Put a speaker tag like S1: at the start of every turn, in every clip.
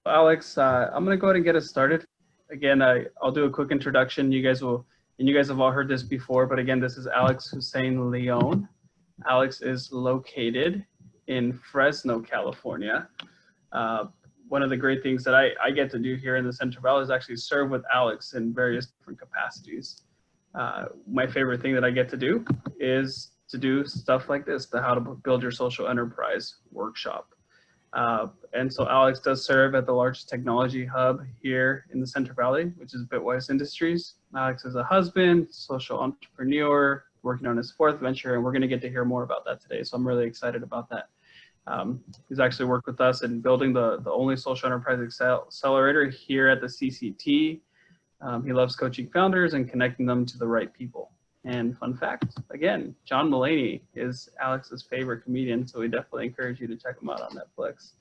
S1: Alex, I'm going to go ahead and get us started. Again, I'll do a quick introduction. You guys have all heard this before, but again, this is Alex Hussain-Leon. Alex is located in Fresno, California. One of the great things that I get to do here in the Central Valley is actually serve with Alex in various different capacities. My favorite thing that I get to do is to do stuff like this, the How to Build Your Social Enterprise workshop. And so Alex does serve at the largest technology hub here in the Central Valley, which is Bitwise Industries. Alex is a husband, social entrepreneur, working on his fourth venture, and we're going to get to hear more about that today. So I'm really excited about that. He's actually worked with us in building the only social enterprise accelerator here at the CCT. He loves coaching founders and connecting them to the right people. And fun fact, again, John Mulaney is Alex's favorite comedian, so we definitely encourage you to check him out on Netflix.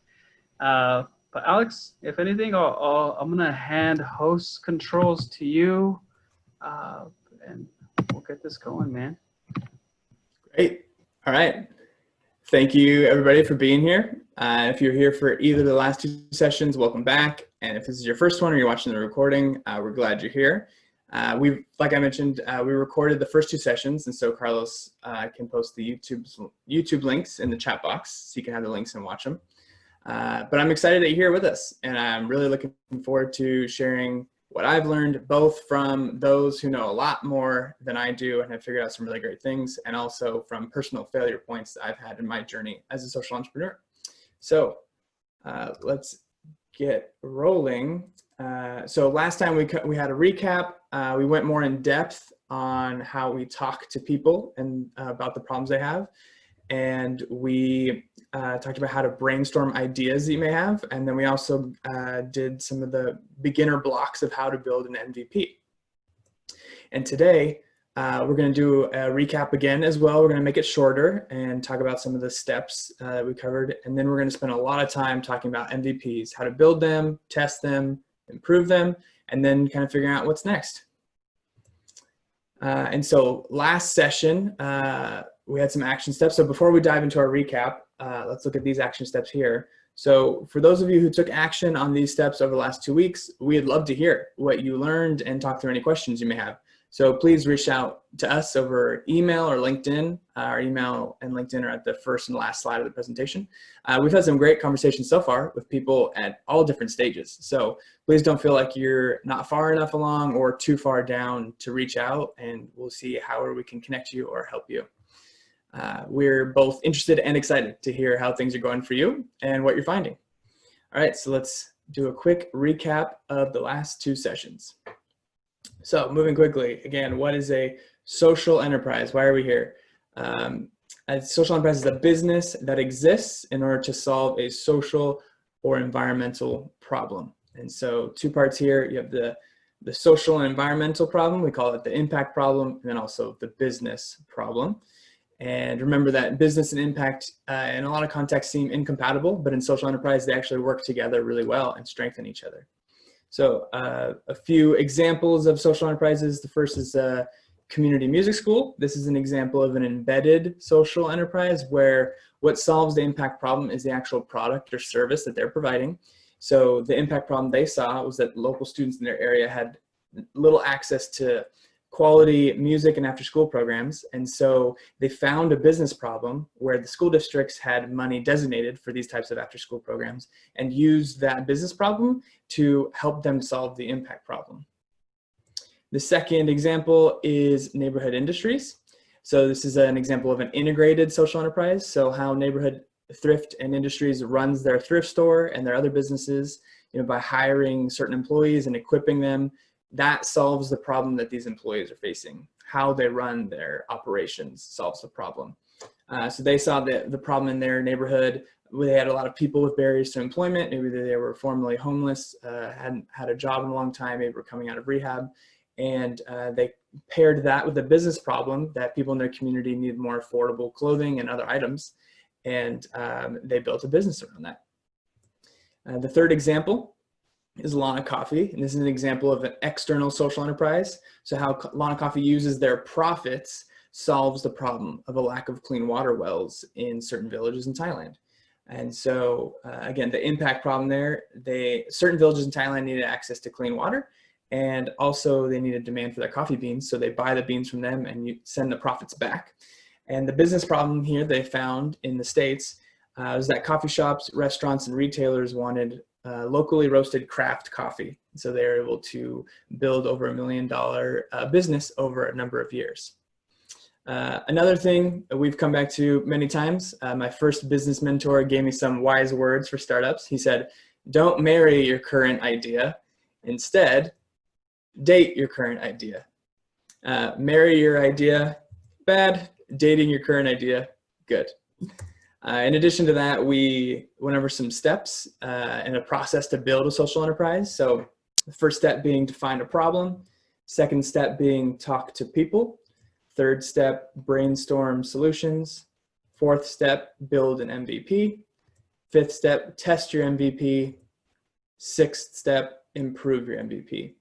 S1: But Alex, if anything, I'm gonna hand host controls to you, and we'll get this going, man.
S2: Great. All right. Thank you, everybody, for being here. If you're here for either of the last two sessions, welcome back. And if this is your first one or you're watching the recording, we're glad you're here. Like I mentioned, we recorded the first two sessions, and so Carlos can post the YouTube links in the chat box so you can have the links and watch them. But I'm excited that you're here with us, and I'm really looking forward to sharing what I've learned, both from those who know a lot more than I do and have figured out some really great things, and also from personal failure points that I've had in my journey as a social entrepreneur. So let's get rolling. So last time we had a recap. We went more in depth on how we talk to people and about the problems they have. And we talked about how to brainstorm ideas that you may have. And then we also did some of the beginner blocks of how to build an MVP. And today, we're going to do a recap again as well. We're going to make it shorter and talk about some of the steps that we covered. And then we're going to spend a lot of time talking about MVPs, how to build them, test them, improve them, and then kind of figuring out what's next. And so last session, we had some action steps. So before we dive into our recap, let's look at these action steps here. So for those of you who took action on these steps over the last 2 weeks, we'd love to hear what you learned and talk through any questions you may have. So please reach out to us over email or LinkedIn. Our email and LinkedIn are at the first and last slide of the presentation. We've had some great conversations so far with people at all different stages. So please don't feel like you're not far enough along or too far down to reach out, and we'll see how we can connect you or help you. We're both interested and excited to hear how things are going for you and what you're finding. All right, so let's do a quick recap of the last two sessions. So moving quickly, again, what is a social enterprise? Why are we here? A social enterprise is a business that exists in order to solve a social or environmental problem. And so two parts here, you have the social and environmental problem, we call it the impact problem, and then also the business problem. And remember that business and impact in a lot of contexts seem incompatible, but in social enterprise, they actually work together really well and strengthen each other. So a few examples of social enterprises. The first is a community music school. This is an example of an embedded social enterprise where what solves the impact problem is the actual product or service that they're providing. So the impact problem they saw was that local students in their area had little access to quality music and after school programs. And so they found a business problem where the school districts had money designated for these types of after school programs and used that business problem to help them solve the impact problem. The second example is neighborhood industries. So this is an example of an integrated social enterprise. So how neighborhood thrift and industries runs their thrift store and their other businesses, by hiring certain employees and equipping them. That solves the problem that these employees are facing. How they run their operations solves the problem. So they saw the problem in their neighborhood where they had a lot of people with barriers to employment. Maybe they were formerly homeless, hadn't had a job in a long time, maybe were coming out of rehab. And they paired that with a business problem that people in their community need more affordable clothing and other items. And they built a business around that. The third example is Lana Coffee, and this is an example of an external social enterprise. So how Lana Coffee uses their profits solves the problem of a lack of clean water wells in certain villages in Thailand. And so again, the impact problem there, certain villages in Thailand needed access to clean water, and also they needed demand for their coffee beans. So they buy the beans from them and you send the profits back. And the business problem here they found in the States was that coffee shops, restaurants, and retailers wanted locally roasted craft coffee. So they were able to build over $1 million business over a number of years. Another thing we've come back to many times, my first business mentor gave me some wise words for startups. He said, don't marry your current idea. Instead, date your current idea. Marry your idea, bad. Dating your current idea, good. In addition to that, we went over some steps in a process to build a social enterprise. So the first step being to find a problem. Second step being talk to people. Third step, brainstorm solutions. Fourth step, build an MVP. Fifth step, test your MVP. Sixth step, improve your MVP.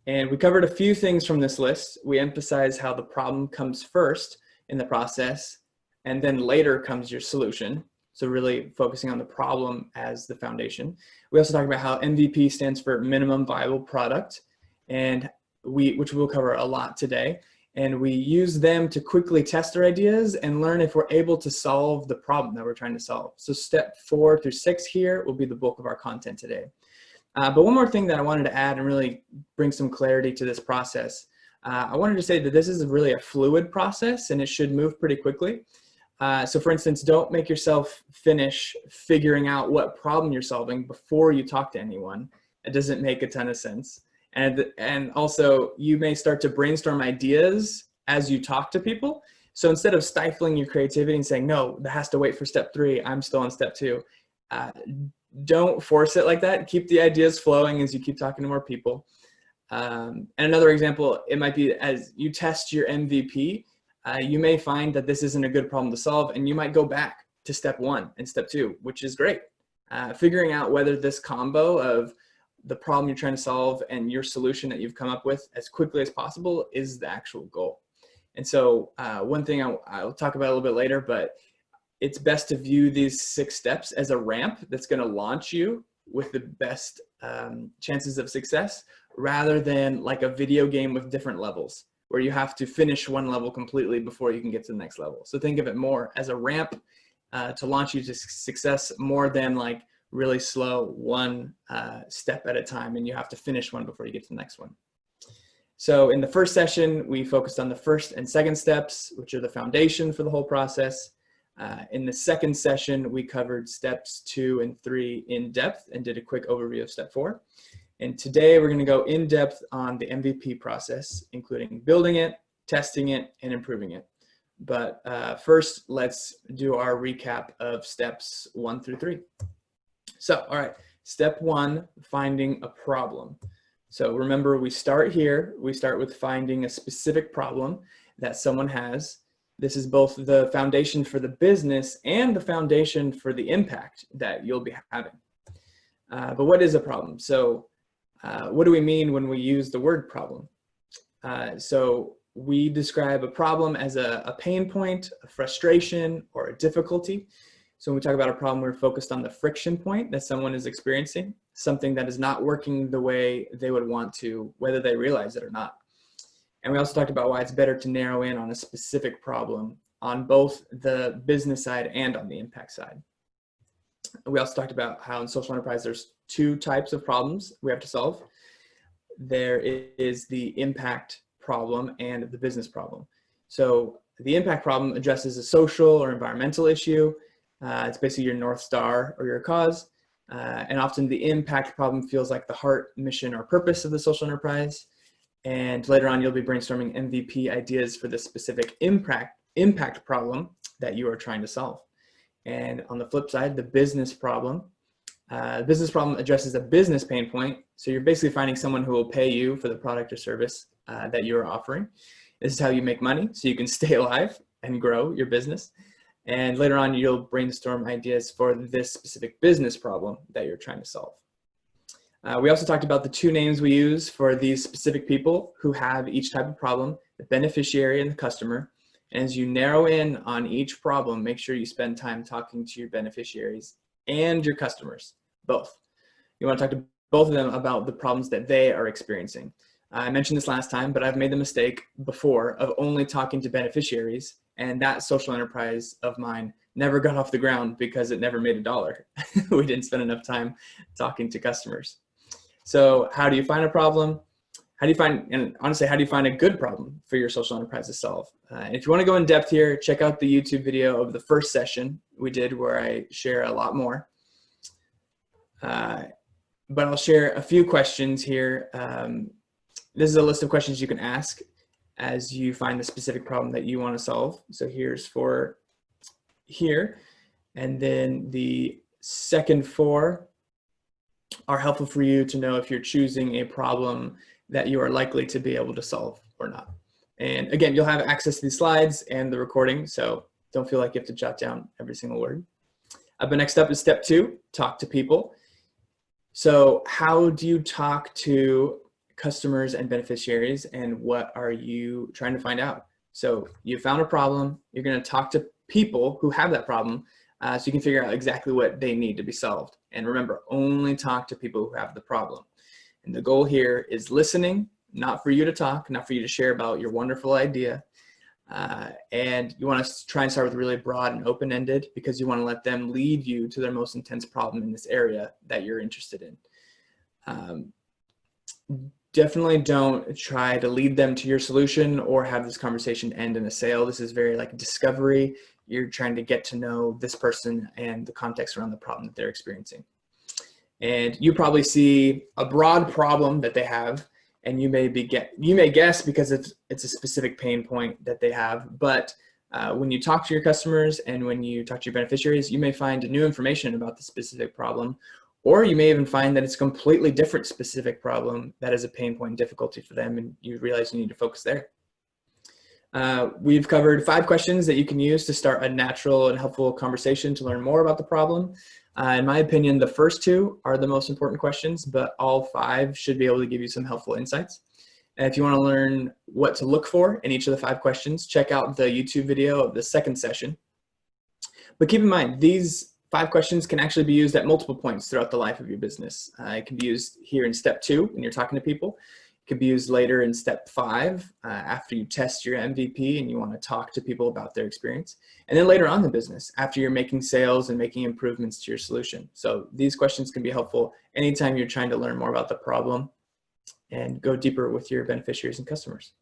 S2: And we covered a few things from this list. We emphasize how the problem comes first in the process, and then later comes your solution. So really focusing on the problem as the foundation. We also talk about how MVP stands for minimum viable product, and which we'll cover a lot today. And we use them to quickly test our ideas and learn if we're able to solve the problem that we're trying to solve. So step 4 through 6 here will be the bulk of our content today. But one more thing that I wanted to add and really bring some clarity to this process. I wanted to say that this is really a fluid process and it should move pretty quickly. So for instance, don't make yourself finish figuring out what problem you're solving before you talk to anyone. It doesn't make a ton of sense. And also you may start to brainstorm ideas as you talk to people. So instead of stifling your creativity and saying, no, that has to wait for step 3, I'm still on step 2. Don't force it like that. Keep the ideas flowing as you keep talking to more people. And another example, it might be as you test your MVP, you may find that this isn't a good problem to solve, and you might go back to step 1 and step 2, which is great. Figuring out whether this combo of the problem you're trying to solve and your solution that you've come up with as quickly as possible is the actual goal. And so one thing I'll talk about a little bit later, but it's best to view these 6 steps as a ramp that's going to launch you with the best chances of success, rather than like a video game with different levels where you have to finish one level completely before you can get to the next level. So think of it more as a ramp to launch you to success, more than like really slow one step at a time, and you have to finish one before you get to the next one. So in the first session, we focused on the first and second steps, which are the foundation for the whole process. In the second session, we covered steps 2 and 3 in depth and did a quick overview of step 4. And today we're going to go in depth on the MVP process, including building it, testing it, and improving it. But first, let's do our recap of steps 1 through 3. So, all right, step 1, finding a problem. So remember, we start here. We start with finding a specific problem that someone has. This is both the foundation for the business and the foundation for the impact that you'll be having. But what is a problem? So what do we mean when we use the word problem? So we describe a problem as a pain point, a frustration, or a difficulty. So when we talk about a problem, we're focused on the friction point that someone is experiencing, something that is not working the way they would want to, whether they realize it or not. And we also talked about why it's better to narrow in on a specific problem on both the business side and on the impact side. We also talked about how in social enterprise, there's 2 types of problems we have to solve. There is the impact problem and the business problem. So the impact problem addresses a social or environmental issue. It's basically your North Star or your cause. And often the impact problem feels like the heart, mission, or purpose of the social enterprise. And later on, you'll be brainstorming MVP ideas for the specific impact problem that you are trying to solve. And on the flip side, the business problem addresses a business pain point. So you're basically finding someone who will pay you for the product or service that you're offering. This is how you make money so you can stay alive and grow your business. And later on, you'll brainstorm ideas for this specific business problem that you're trying to solve. We also talked about the 2 names we use for these specific people who have each type of problem, the beneficiary and the customer. And as you narrow in on each problem, make sure you spend time talking to your beneficiaries and your customers, both. You want to talk to both of them about the problems that they are experiencing. I mentioned this last time, but I've made the mistake before of only talking to beneficiaries, and that social enterprise of mine never got off the ground because it never made a dollar. We didn't spend enough time talking to customers. So how do you find a problem? How do you find, and honestly, how do you find a good problem for your social enterprise to solve? And if you want to go in depth here, check out the YouTube video of the first session we did where I share a lot more. But I'll share a few questions here. This is a list of questions you can ask as you find the specific problem that you want to solve. So here's for here. And then the second four are helpful for you to know if you're choosing a problem that you are likely to be able to solve or not. And again, you'll have access to these slides and the recording, so don't feel like you have to jot down every single word. But next up is step 2, talk to people. So how do you talk to customers and beneficiaries, and what are you trying to find out? So you found a problem, you're going to talk to people who have that problem, so you can figure out exactly what they need to be solved. And remember, only talk to people who have the problem. And the goal here is listening, not for you to talk, not for you to share about your wonderful idea. And you want to try and start with really broad and open-ended, because you want to let them lead you to their most intense problem in this area that you're interested in. Definitely don't try to lead them to your solution or have this conversation end in a sale. This is very like discovery. You're trying to get to know this person and the context around the problem that they're experiencing. And you probably see a broad problem that they have, and you may guess because it's a specific pain point that they have. But when you talk to your customers and when you talk to your beneficiaries, you may find new information about the specific problem, or you may even find that it's a completely different specific problem that is a pain point and difficulty for them, and you realize you need to focus there. We've covered 5 questions that you can use to start a natural and helpful conversation to learn more about the problem. In my opinion, the first 2 are the most important questions, but all 5 should be able to give you some helpful insights. And if you want to learn what to look for in each of the 5 questions, check out the YouTube video of the second session. But keep in mind, these 5 questions can actually be used at multiple points throughout the life of your business. It can be used here in step 2 when you're talking to people. It can be used later in step 5 after you test your MVP and you want to talk to people about their experience. And then later on in the business, after you're making sales and making improvements to your solution. So these questions can be helpful anytime you're trying to learn more about the problem and go deeper with your beneficiaries and customers.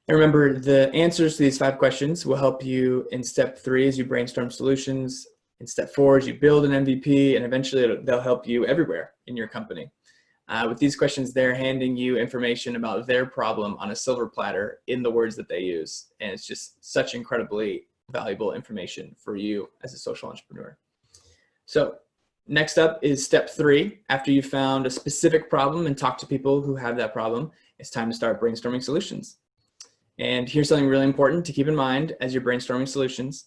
S2: And remember, the answers to these 5 questions will help you in step 3 as you brainstorm solutions, in step 4 as you build an MVP, and eventually they'll help you everywhere in your company. With these questions, they're handing you information about their problem on a silver platter in the words that they use. And it's just such incredibly valuable information for you as a social entrepreneur. So next up is step 3. After you've found a specific problem and talked to people who have that problem, it's time to start brainstorming solutions. And here's something really important to keep in mind as you're brainstorming solutions.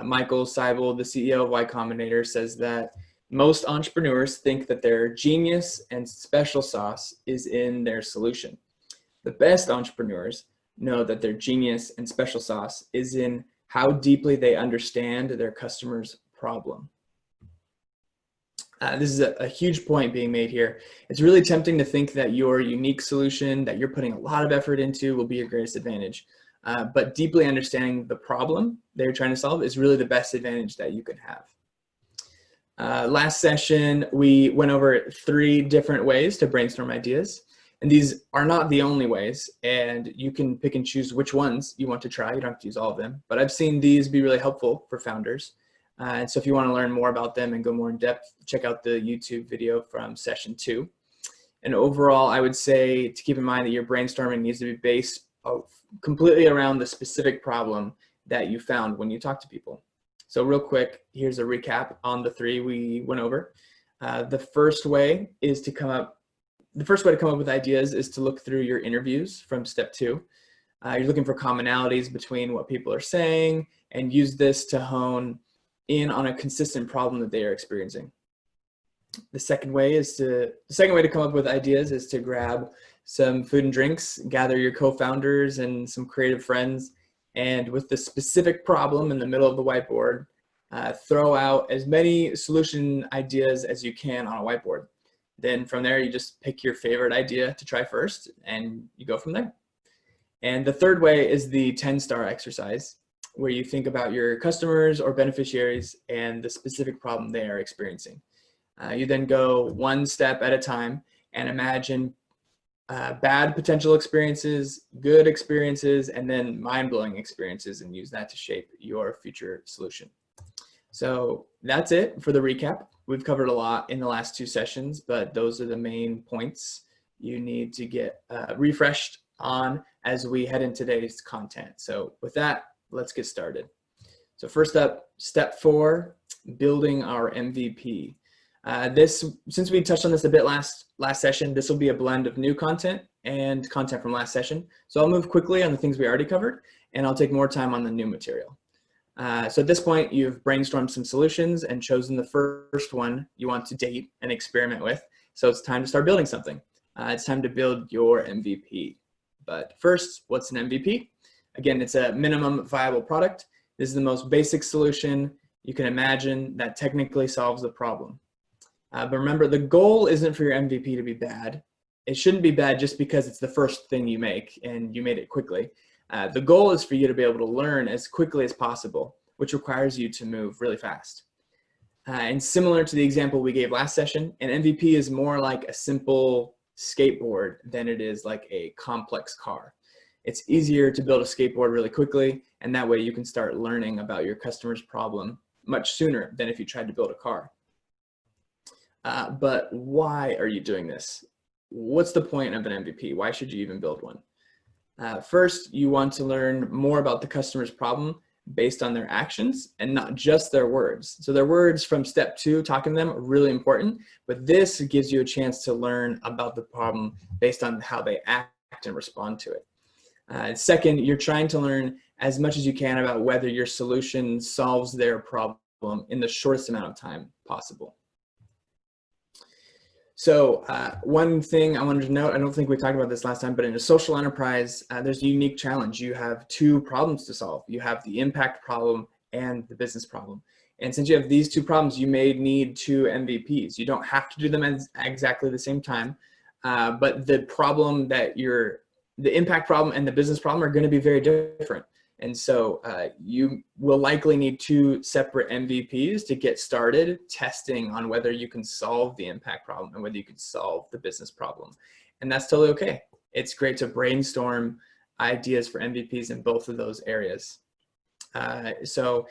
S2: Michael Seibel, the CEO of Y Combinator, says that most entrepreneurs think that their genius and special sauce is in their solution. The best entrepreneurs know that their genius and special sauce is in how deeply they understand their customer's problem. This is a huge point being made here. It's really tempting to think that your unique solution that you're putting a lot of effort into will be your greatest advantage. But deeply understanding the problem they're trying to solve is really the best advantage that you can have. Last session, we went over 3 different ways to brainstorm ideas. And these are not the only ways, and you can pick and choose which ones you want to try. You don't have to use all of them, but I've seen these be really helpful for founders. And so if you want to learn more about them and go more in depth, check out the YouTube video from session 2. And overall, I would say to keep in mind that your brainstorming needs to be based completely around the specific problem that you found when you talk to people. So real quick, here's a recap on the 3 we went over. The first way to come up with ideas is to look through your interviews from step 2. You're looking for commonalities between what people are saying and use this to hone in on a consistent problem that they are experiencing. The second way to come up with ideas is to grab some food and drinks, gather your co-founders and some creative friends, and with the specific problem in the middle of the whiteboard, Throw out as many solution ideas as you can on a whiteboard. Then from there, you just pick your favorite idea to try first, and you go from there. And the third way is the 10-star exercise, where you think about your customers or beneficiaries and the specific problem they are experiencing. You then go one step at a time and imagine bad potential experiences, good experiences, and then mind-blowing experiences, and use that to shape your future solution. So that's it for the recap. We've covered a lot in the last 2 sessions, but those are the main points you need to get refreshed on as we head into today's content. So with that, let's get started. So first up, step 4, building our MVP. Since we touched on this a bit last session, this will be a blend of new content and content from last session. So I'll move quickly on the things we already covered, and I'll take more time on the new material. So at this point, you've brainstormed some solutions and chosen the first one you want to date and experiment with. So it's time to start building something. It's time to build your MVP. But first, what's an MVP? Again, it's a minimum viable product. This is the most basic solution you can imagine that technically solves the problem. But remember, the goal isn't for your MVP to be bad. It shouldn't be bad just because it's the first thing you make and you made it quickly. The goal is for you to be able to learn as quickly as possible, which requires you to move really fast. And similar to the example we gave last session, an MVP is more like a simple skateboard than it is like a complex car. It's easier to build a skateboard really quickly, and that way you can start learning about your customer's problem much sooner than if you tried to build a car. But why are you doing this? What's the point of an MVP? Why should you even build one? First, you want to learn more about the customer's problem based on their actions and not just their words. So their words from step 2, talking to them, are really important, but this gives you a chance to learn about the problem based on how they act and respond to it. Second, you're trying to learn as much as you can about whether your solution solves their problem in the shortest amount of time possible. So one thing I wanted to note, I don't think we talked about this last time, but in a social enterprise, there's a unique challenge. You have 2 problems to solve. You have the impact problem and the business problem. And since you have these 2 problems, you may need 2 MVPs. You don't have to do them at exactly the same time, but the impact problem and the business problem are going to be very different. And so you will likely need 2 separate MVPs to get started testing on whether you can solve the impact problem and whether you can solve the business problem. And that's totally okay. It's great to brainstorm ideas for MVPs in both of those areas. So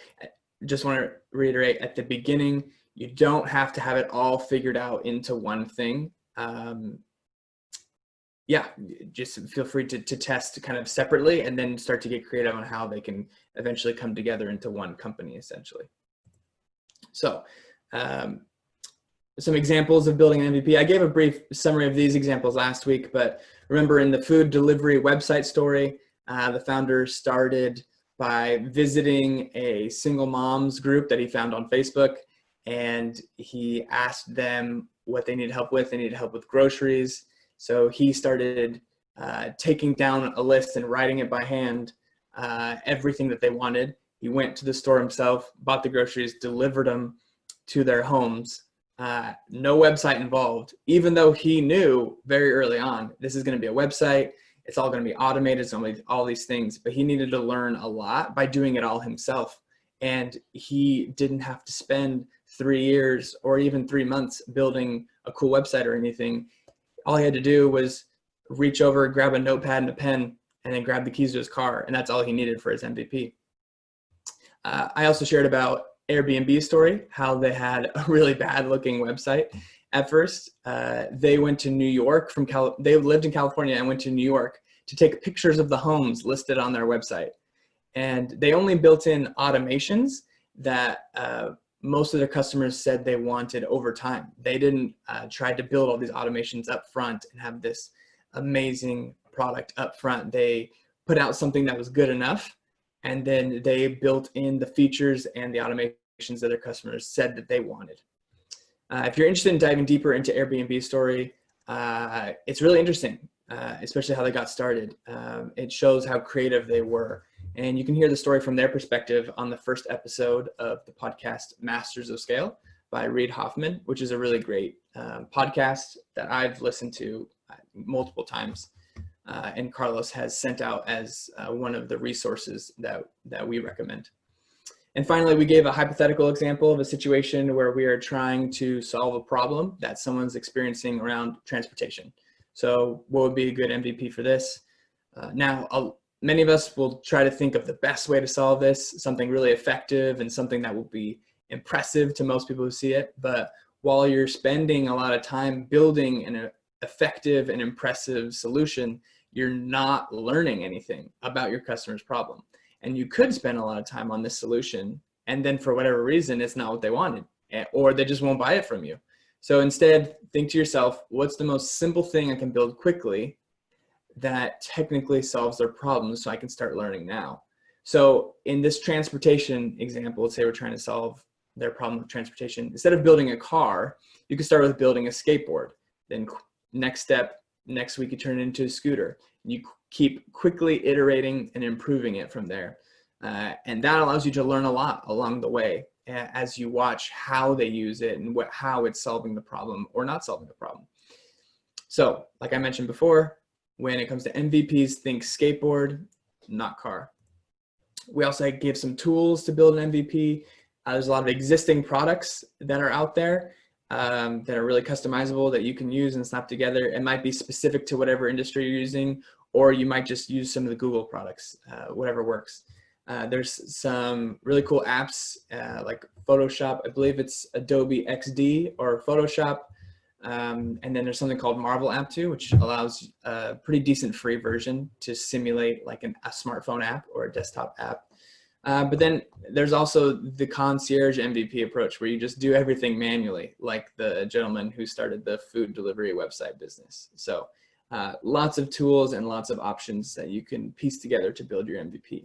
S2: just want to reiterate at the beginning, you don't have to have it all figured out into one thing. Yeah, just feel free to test kind of separately and then start to get creative on how they can eventually come together into one company, essentially. So some examples of building an MVP. I gave a brief summary of these examples last week, but remember in the food delivery website story, the founder started by visiting a single moms group that he found on Facebook, and he asked them what they needed help with. They needed help with groceries. So he started taking down a list and writing it by hand, everything that they wanted. He went to the store himself, bought the groceries, delivered them to their homes. No website involved, even though he knew very early on, this is going to be a website. It's all going to be automated. It's going to be all these things, but he needed to learn a lot by doing it all himself. And he didn't have to spend 3 years or even 3 months building a cool website or anything. All he had to do was reach over, grab a notepad and a pen, and then grab the keys to his car. And that's all he needed for his MVP. I also shared about Airbnb's story, how they had a really bad looking website at first. They went to New York they lived in California and went to New York to take pictures of the homes listed on their website. And they only built in automations that most of their customers said they wanted over time. They didn't try to build all these automations up front and have this amazing product up front. They put out something that was good enough, and then they built in the features and the automations that their customers said that they wanted. If you're interested in diving deeper into Airbnb's story, it's really interesting, especially how they got started. It shows how creative they were And you can hear the story from their perspective on the first episode of the podcast Masters of Scale by Reid Hoffman, which is a really great podcast that I've listened to multiple times. And Carlos has sent out as one of the resources that we recommend. And finally, we gave a hypothetical example of a situation where we are trying to solve a problem that someone's experiencing around transportation. So what would be a good MVP for this? Many of us will try to think of the best way to solve this, something really effective and something that will be impressive to most people who see it. But while you're spending a lot of time building an effective and impressive solution, you're not learning anything about your customer's problem. And you could spend a lot of time on this solution, and then for whatever reason, it's not what they wanted, or they just won't buy it from you. So instead, think to yourself, what's the most simple thing I can build quickly that technically solves their problem so I can start learning now? So in this transportation example, let's say we're trying to solve their problem with transportation. Instead of building a car, you can start with building a skateboard. Then next week you turn it into a scooter. You keep quickly iterating and improving it from there. And that allows you to learn a lot along the way as you watch how they use it and how it's solving the problem or not solving the problem. So like I mentioned before, when it comes to MVPs, think skateboard, not car. We also gave some tools to build an MVP. There's a lot of existing products that are out there that are really customizable that you can use and snap together. It might be specific to whatever industry you're using, or you might just use some of the Google products, whatever works. There's some really cool apps like Photoshop. I believe it's Adobe XD or Photoshop. And then there's something called Marvel App 2, which allows a pretty decent free version to simulate like a smartphone app or a desktop app. But then there's also the concierge MVP approach, where you just do everything manually, like the gentleman who started the food delivery website business. So lots of tools and lots of options that you can piece together to build your MVP.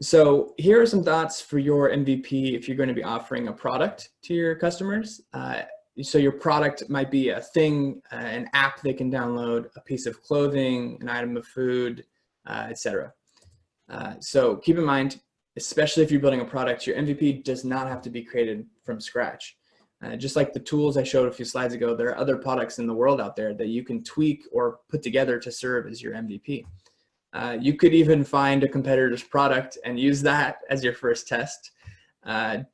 S2: So here are some thoughts for your MVP if you're going to be offering a product to your customers. So your product might be a thing, an app they can download, a piece of clothing, an item of food, etc. So keep in mind, especially if you're building a product, your MVP does not have to be created from scratch. Just like the tools I showed a few slides ago, there are other products in the world out there that you can tweak or put together to serve as your MVP. You could even find a competitor's product and use that as your first test,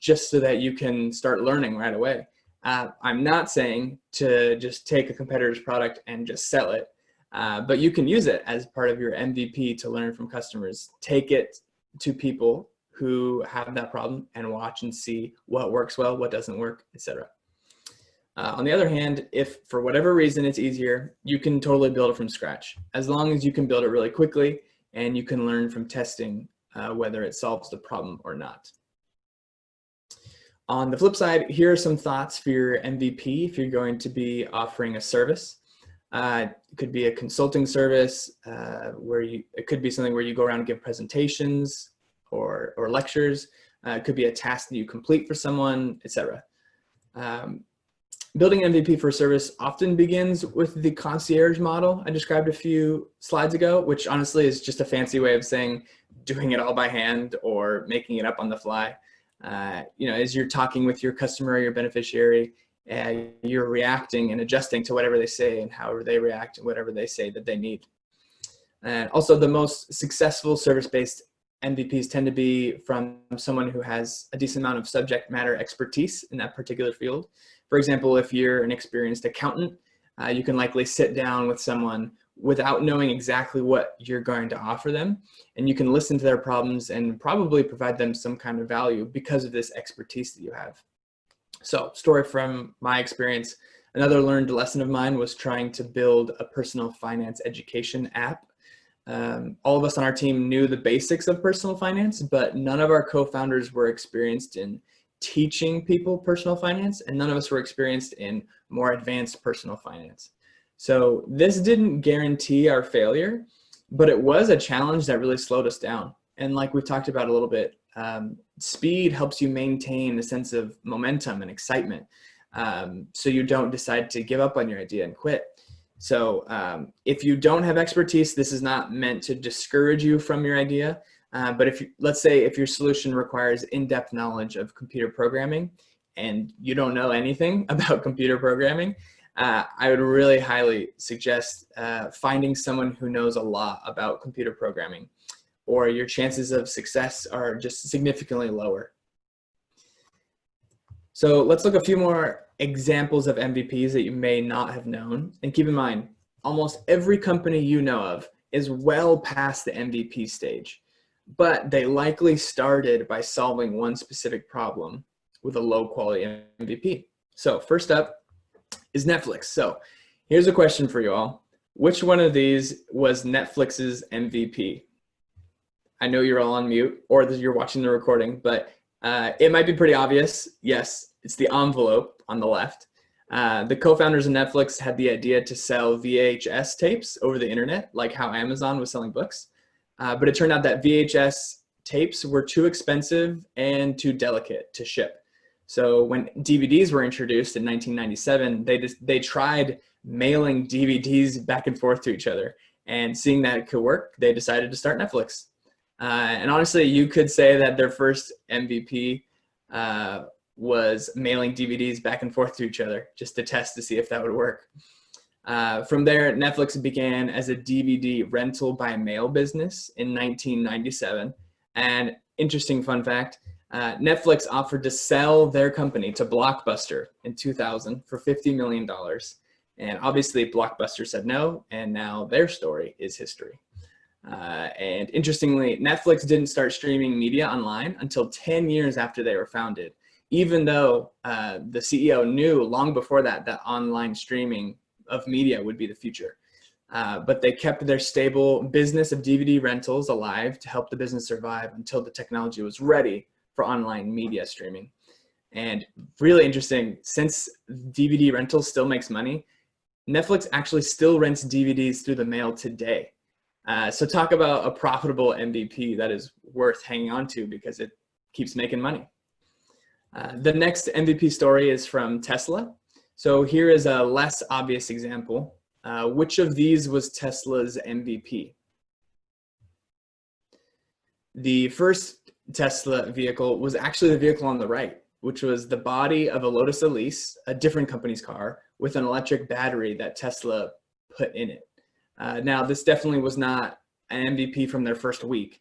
S2: just so that you can start learning right away. I'm not saying to just take a competitor's product and just sell it, but you can use it as part of your MVP to learn from customers. Take it to people who have that problem and watch and see what works well, what doesn't work, etc. On the other hand, if for whatever reason it's easier, you can totally build it from scratch, as long as you can build it really quickly and you can learn from testing whether it solves the problem or not. On the flip side, here are some thoughts for your MVP if you're going to be offering a service. It could be a consulting service it could be something where you go around and give presentations or lectures. It could be a task that you complete for someone, etc. Building an MVP for a service often begins with the concierge model I described a few slides ago, which honestly is just a fancy way of saying doing it all by hand or making it up on the fly. As you're talking with your customer or your beneficiary, you're reacting and adjusting to whatever they say and however they react and whatever they say that they need. And also the most successful service-based MVPs tend to be from someone who has a decent amount of subject matter expertise in that particular field. For example, if you're an experienced accountant, you can likely sit down with someone without knowing exactly what you're going to offer them, and you can listen to their problems and probably provide them some kind of value because of this expertise that you have. So, story from my experience, another learned lesson of mine was trying to build a personal finance education app. All of us on our team knew the basics of personal finance, but none of our co-founders were experienced in teaching people personal finance, and none of us were experienced in more advanced personal finance. So this didn't guarantee our failure, but it was a challenge that really slowed us down. And like we've talked about a little bit, speed helps you maintain a sense of momentum and excitement, so you don't decide to give up on your idea and quit. So if you don't have expertise, this is not meant to discourage you from your idea. But let's say if your solution requires in-depth knowledge of computer programming and you don't know anything about computer programming, I would really highly suggest finding someone who knows a lot about computer programming, or your chances of success are just significantly lower. So let's look at a few more examples of MVPs that you may not have known. And keep in mind, almost every company you know of is well past the MVP stage, but they likely started by solving one specific problem with a low quality MVP. So first up is Netflix. So here's a question for you all. Which one of these was Netflix's MVP? I know you're all on mute or you're watching the recording, but it might be pretty obvious. Yes, it's the envelope on the left. The co-founders of Netflix had the idea to sell VHS tapes over the internet, like how Amazon was selling books. But it turned out that VHS tapes were too expensive and too delicate to ship. So when DVDs were introduced in 1997, they tried mailing DVDs back and forth to each other. And seeing that it could work, they decided to start Netflix. And honestly, you could say that their first MVP was mailing DVDs back and forth to each other just to test to see if that would work. From there, Netflix began as a DVD rental by mail business in 1997. And interesting fun fact, Netflix offered to sell their company to Blockbuster in 2000 for $50 million. And obviously Blockbuster said no, and now their story is history. And interestingly, Netflix didn't start streaming media online until 10 years after they were founded, even though the CEO knew long before that online streaming of media would be the future. But they kept their stable business of DVD rentals alive to help the business survive until the technology was ready for online media streaming. And really interesting, since DVD rental still makes money, Netflix actually still rents DVDs through the mail today. So talk about a profitable MVP that is worth hanging on to because it keeps making money. The next MVP story is from Tesla. So here is a less obvious example. Which of these was Tesla's MVP? The first Tesla vehicle was actually the vehicle on the right, which was the body of a Lotus Elise, a different company's car, with an electric battery that Tesla put in it. Now, this definitely was not an MVP from their first week.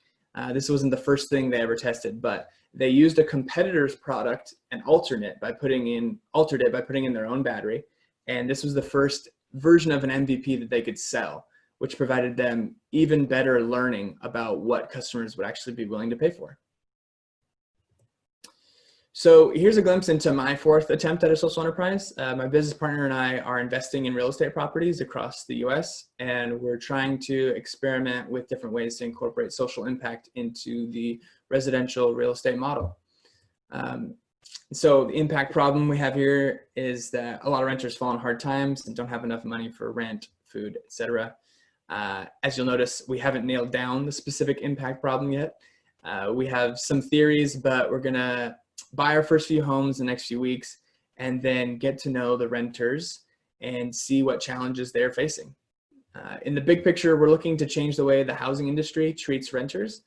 S2: This wasn't the first thing they ever tested, but they used a competitor's product and altered it by putting in their own battery. And this was the first version of an MVP that they could sell, which provided them even better learning about what customers would actually be willing to pay for. So here's a glimpse into my fourth attempt at a social enterprise. My business partner and I are investing in real estate properties across the US, and we're trying to experiment with different ways to incorporate social impact into the residential real estate model. So the impact problem we have here is that a lot of renters fall on hard times and don't have enough money for rent, food, etc. As you'll notice, we haven't nailed down the specific impact problem yet. We have some theories, but we're gonna buy our first few homes in the next few weeks and then get to know the renters and see what challenges they're facing. In the big picture, we're looking to change the way the housing industry treats renters.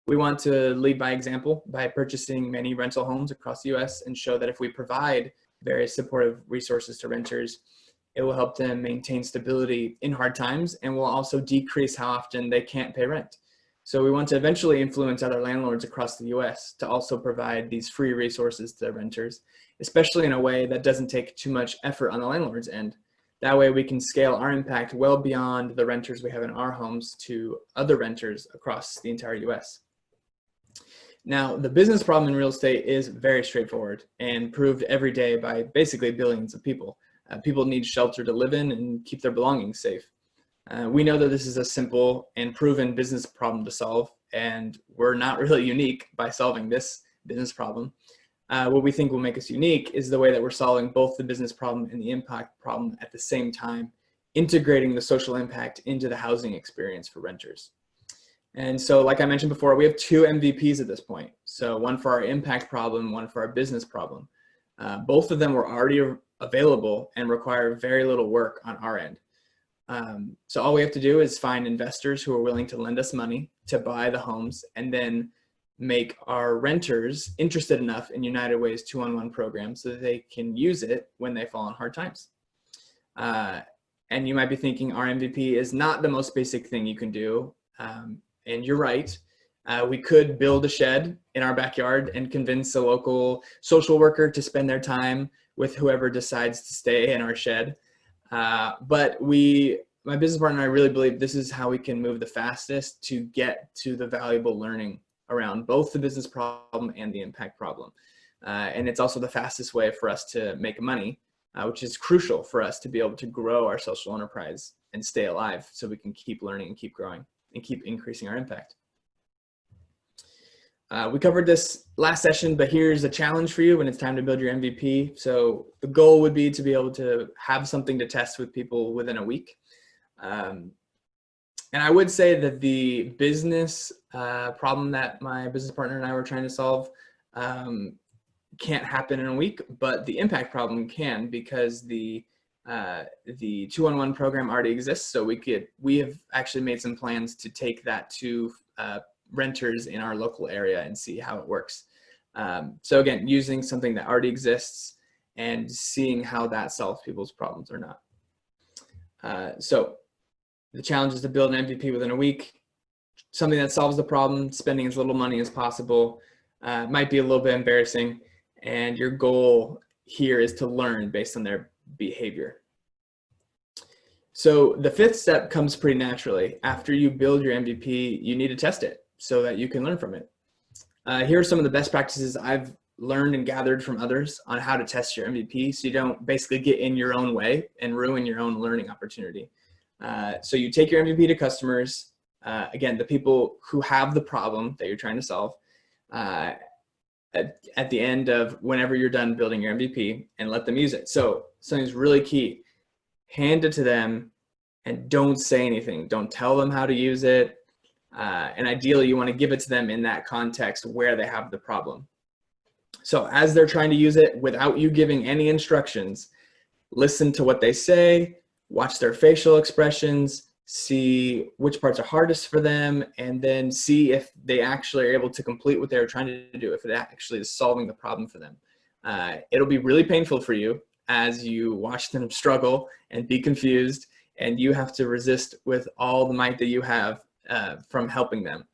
S2: We want to lead by example by purchasing many rental homes across the US and show that if we provide various supportive resources to renters, it will help them maintain stability in hard times and will also decrease how often they can't pay rent. So we want to eventually influence other landlords across the US to also provide these free resources to their renters, especially in a way that doesn't take too much effort on the landlord's end. That way we can scale our impact well beyond the renters we have in our homes to other renters across the entire US. Now, the business problem in real estate is very straightforward and proved every day by basically billions of people. People need shelter to live in and keep their belongings safe. We know that this is a simple and proven business problem to solve, and we're not really unique by solving this business problem. What we think will make us unique is the way that we're solving both the business problem and the impact problem at the same time, integrating the social impact into the housing experience for renters. And so, like I mentioned before, we have two MVPs at this point. So one for our impact problem, one for our business problem. Both of them were already available and require very little work on our end. So all we have to do is find investors who are willing to lend us money to buy the homes, and then make our renters interested enough in United Way's 2-on-1 program so that they can use it when they fall on hard times. And you might be thinking our MVP is not the most basic thing you can do. And you're right. We could build a shed in our backyard and convince a local social worker to spend their time with whoever decides to stay in our shed. But my business partner and I really believe this is how we can move the fastest to get to the valuable learning around both the business problem and the impact problem. And it's also the fastest way for us to make money, which is crucial for us to be able to grow our social enterprise and stay alive so we can keep learning and keep growing and keep increasing our impact. We covered this last session, but here's a challenge for you when it's time to build your MVP. So the goal would be to be able to have something to test with people within a week. And I would say that the business problem that my business partner and I were trying to solve can't happen in a week, but the impact problem can, because the 2-on-1 program already exists. So we have actually made some plans to take that to renters in our local area and see how it works. So again, using something that already exists and seeing how that solves people's problems or not. So the challenge is to build an MVP within a week, something that solves the problem, spending as little money as possible. Might be a little bit embarrassing, and your goal here is to learn based on their behavior. So the fifth step comes pretty naturally. After you build your MVP, you need to test it so that you can learn from it. Here are some of the best practices I've learned and gathered from others on how to test your MVP so you don't basically get in your own way and ruin your own learning opportunity. So you take your MVP to customers, again, the people who have the problem that you're trying to solve, at the end of whenever you're done building your MVP, and let them use it. So something's really key. Hand it to them and don't say anything. Don't tell them how to use it. And ideally, you want to give it to them in that context where they have the problem. So as they're trying to use it without you giving any instructions, listen to what they say, watch their facial expressions, see which parts are hardest for them, and then see if they actually are able to complete what they're trying to do, if it actually is solving the problem for them. It'll be really painful for you as you watch them struggle and be confused, and you have to resist with all the might that you have from helping them.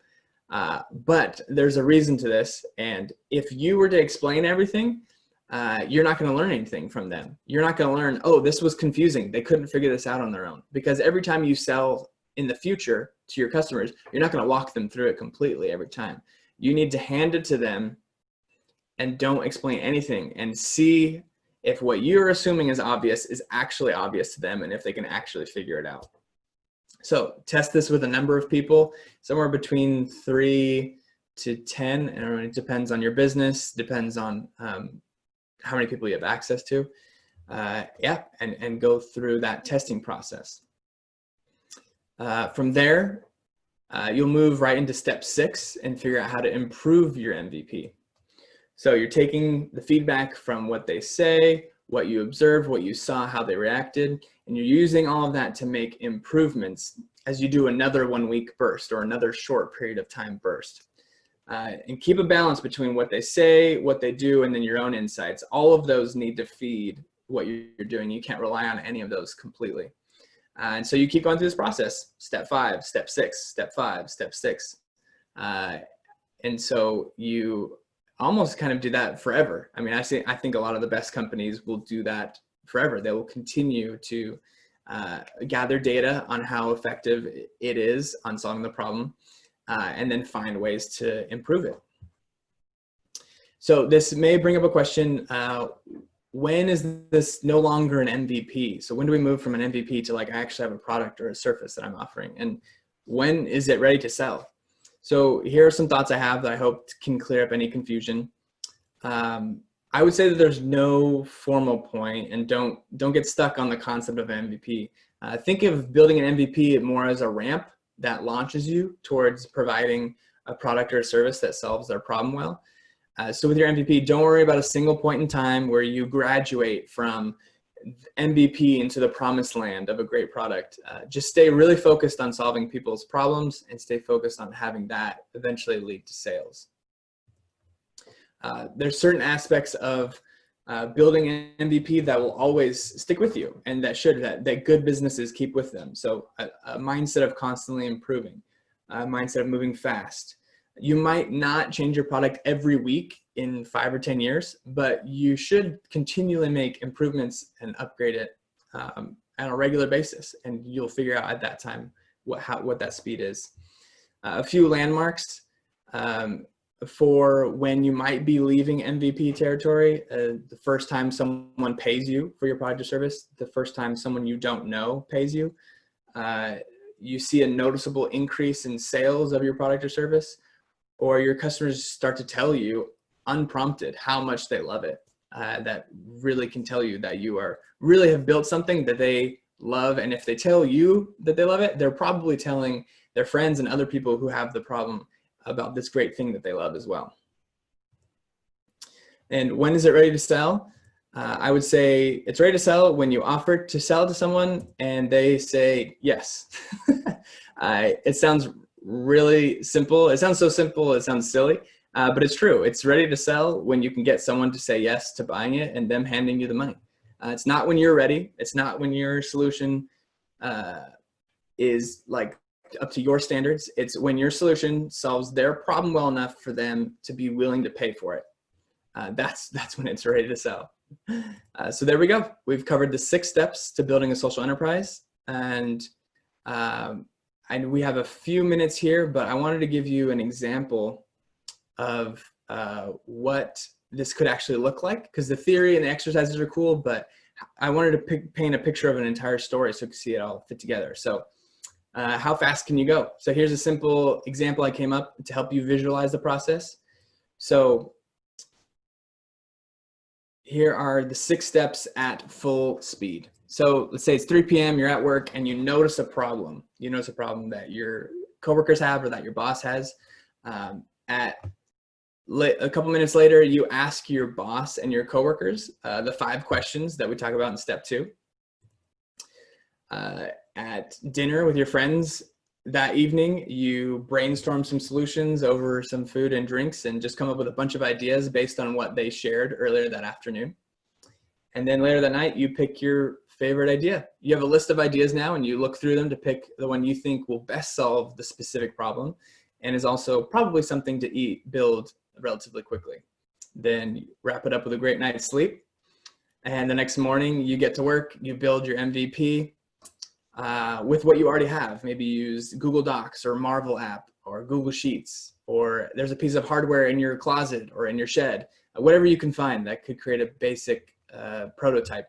S2: But there's a reason to this, and if you were to explain everything, you're not going to learn anything from them. You're not going to learn, oh, this was confusing, they couldn't figure this out on their own. Because every time you sell in the future to your customers, you're not going to walk them through it completely every time. You need to hand it to them and don't explain anything, and see if what you're assuming is obvious is actually obvious to them and if they can actually figure it out. So test this with a number of people, somewhere between 3 to 10. And it depends on your business, depends on how many people you have access to. And go through that testing process. From there, you'll move right into step 6 and figure out how to improve your MVP. So you're taking the feedback from what they say, what you observed, what you saw, how they reacted, and you're using all of that to make improvements as you do another 1-week burst or another short period of time burst. And keep a balance between what they say, what they do, and then your own insights. All of those need to feed what you're doing. You can't rely on any of those completely. And so you keep going through this process. Step 5, step 6, step 5, step 6. And so you almost kind of do that forever. I mean, I think a lot of the best companies will do that forever. They will continue to gather data on how effective it is on solving the problem, and then find ways to improve it. So this may bring up a question, when is this no longer an MVP? So when do we move from an MVP to, like, I actually have a product or a service that I'm offering? And when is it ready to sell? So here are some thoughts I have that I hope can clear up any confusion. I would say that there's no formal point, and don't get stuck on the concept of an MVP. Think of building an MVP more as a ramp that launches you towards providing a product or a service that solves their problem well. So with your MVP, don't worry about a single point in time where you graduate from MVP into the promised land of a great product. Just stay really focused on solving people's problems and stay focused on having that eventually lead to sales. There's certain aspects of building an MVP that will always stick with you and that good businesses keep with them. So a mindset of constantly improving, a mindset of moving fast. You might not change your product every week in 5 or 10 years, but you should continually make improvements and upgrade it on a regular basis. And you'll figure out at that time what that speed is. A few landmarks for when you might be leaving MVP territory: the first time someone pays you for your product or service, the first time someone you don't know pays you, you see a noticeable increase in sales of your product or service, or your customers start to tell you unprompted how much they love it. That really can tell you that you really have built something that they love. And if they tell you that they love it, they're probably telling their friends and other people who have the problem about this great thing that they love as well. And when is it ready to sell? I would say it's ready to sell when you offer to sell to someone and they say yes. It sounds really simple. It sounds so simple, it sounds silly, but it's true. It's ready to sell when you can get someone to say yes to buying it and them handing you the money. It's not when you're ready. It's not when your solution is like up to your standards. It's when your solution solves their problem well enough for them to be willing to pay for it. That's when it's ready to sell. So there we go. We've covered the 6 steps to building a social enterprise, and we have a few minutes here, but I wanted to give you an example of what this could actually look like, because the theory and the exercises are cool, but I wanted to paint a picture of an entire story so you can see it all fit together. So how fast can you go? So here's a simple example I came up to help you visualize the process. So here are the 6 steps at full speed. So let's say it's 3 p.m., you're at work and you notice a problem. You notice a problem that your coworkers have or that your boss has. A couple minutes later, you ask your boss and your coworkers the 5 questions that we talk about in step 2. At dinner with your friends that evening, you brainstorm some solutions over some food and drinks and just come up with a bunch of ideas based on what they shared earlier that afternoon. And then later that night, you pick your favorite idea. You have a list of ideas now and you look through them to pick the one you think will best solve the specific problem and is also probably something to build relatively quickly. Then you wrap it up with a great night's sleep. And the next morning you get to work, you build your MVP with what you already have. Maybe use Google Docs or Marvel app or Google Sheets, or there's a piece of hardware in your closet or in your shed, whatever you can find that could create a basic prototype.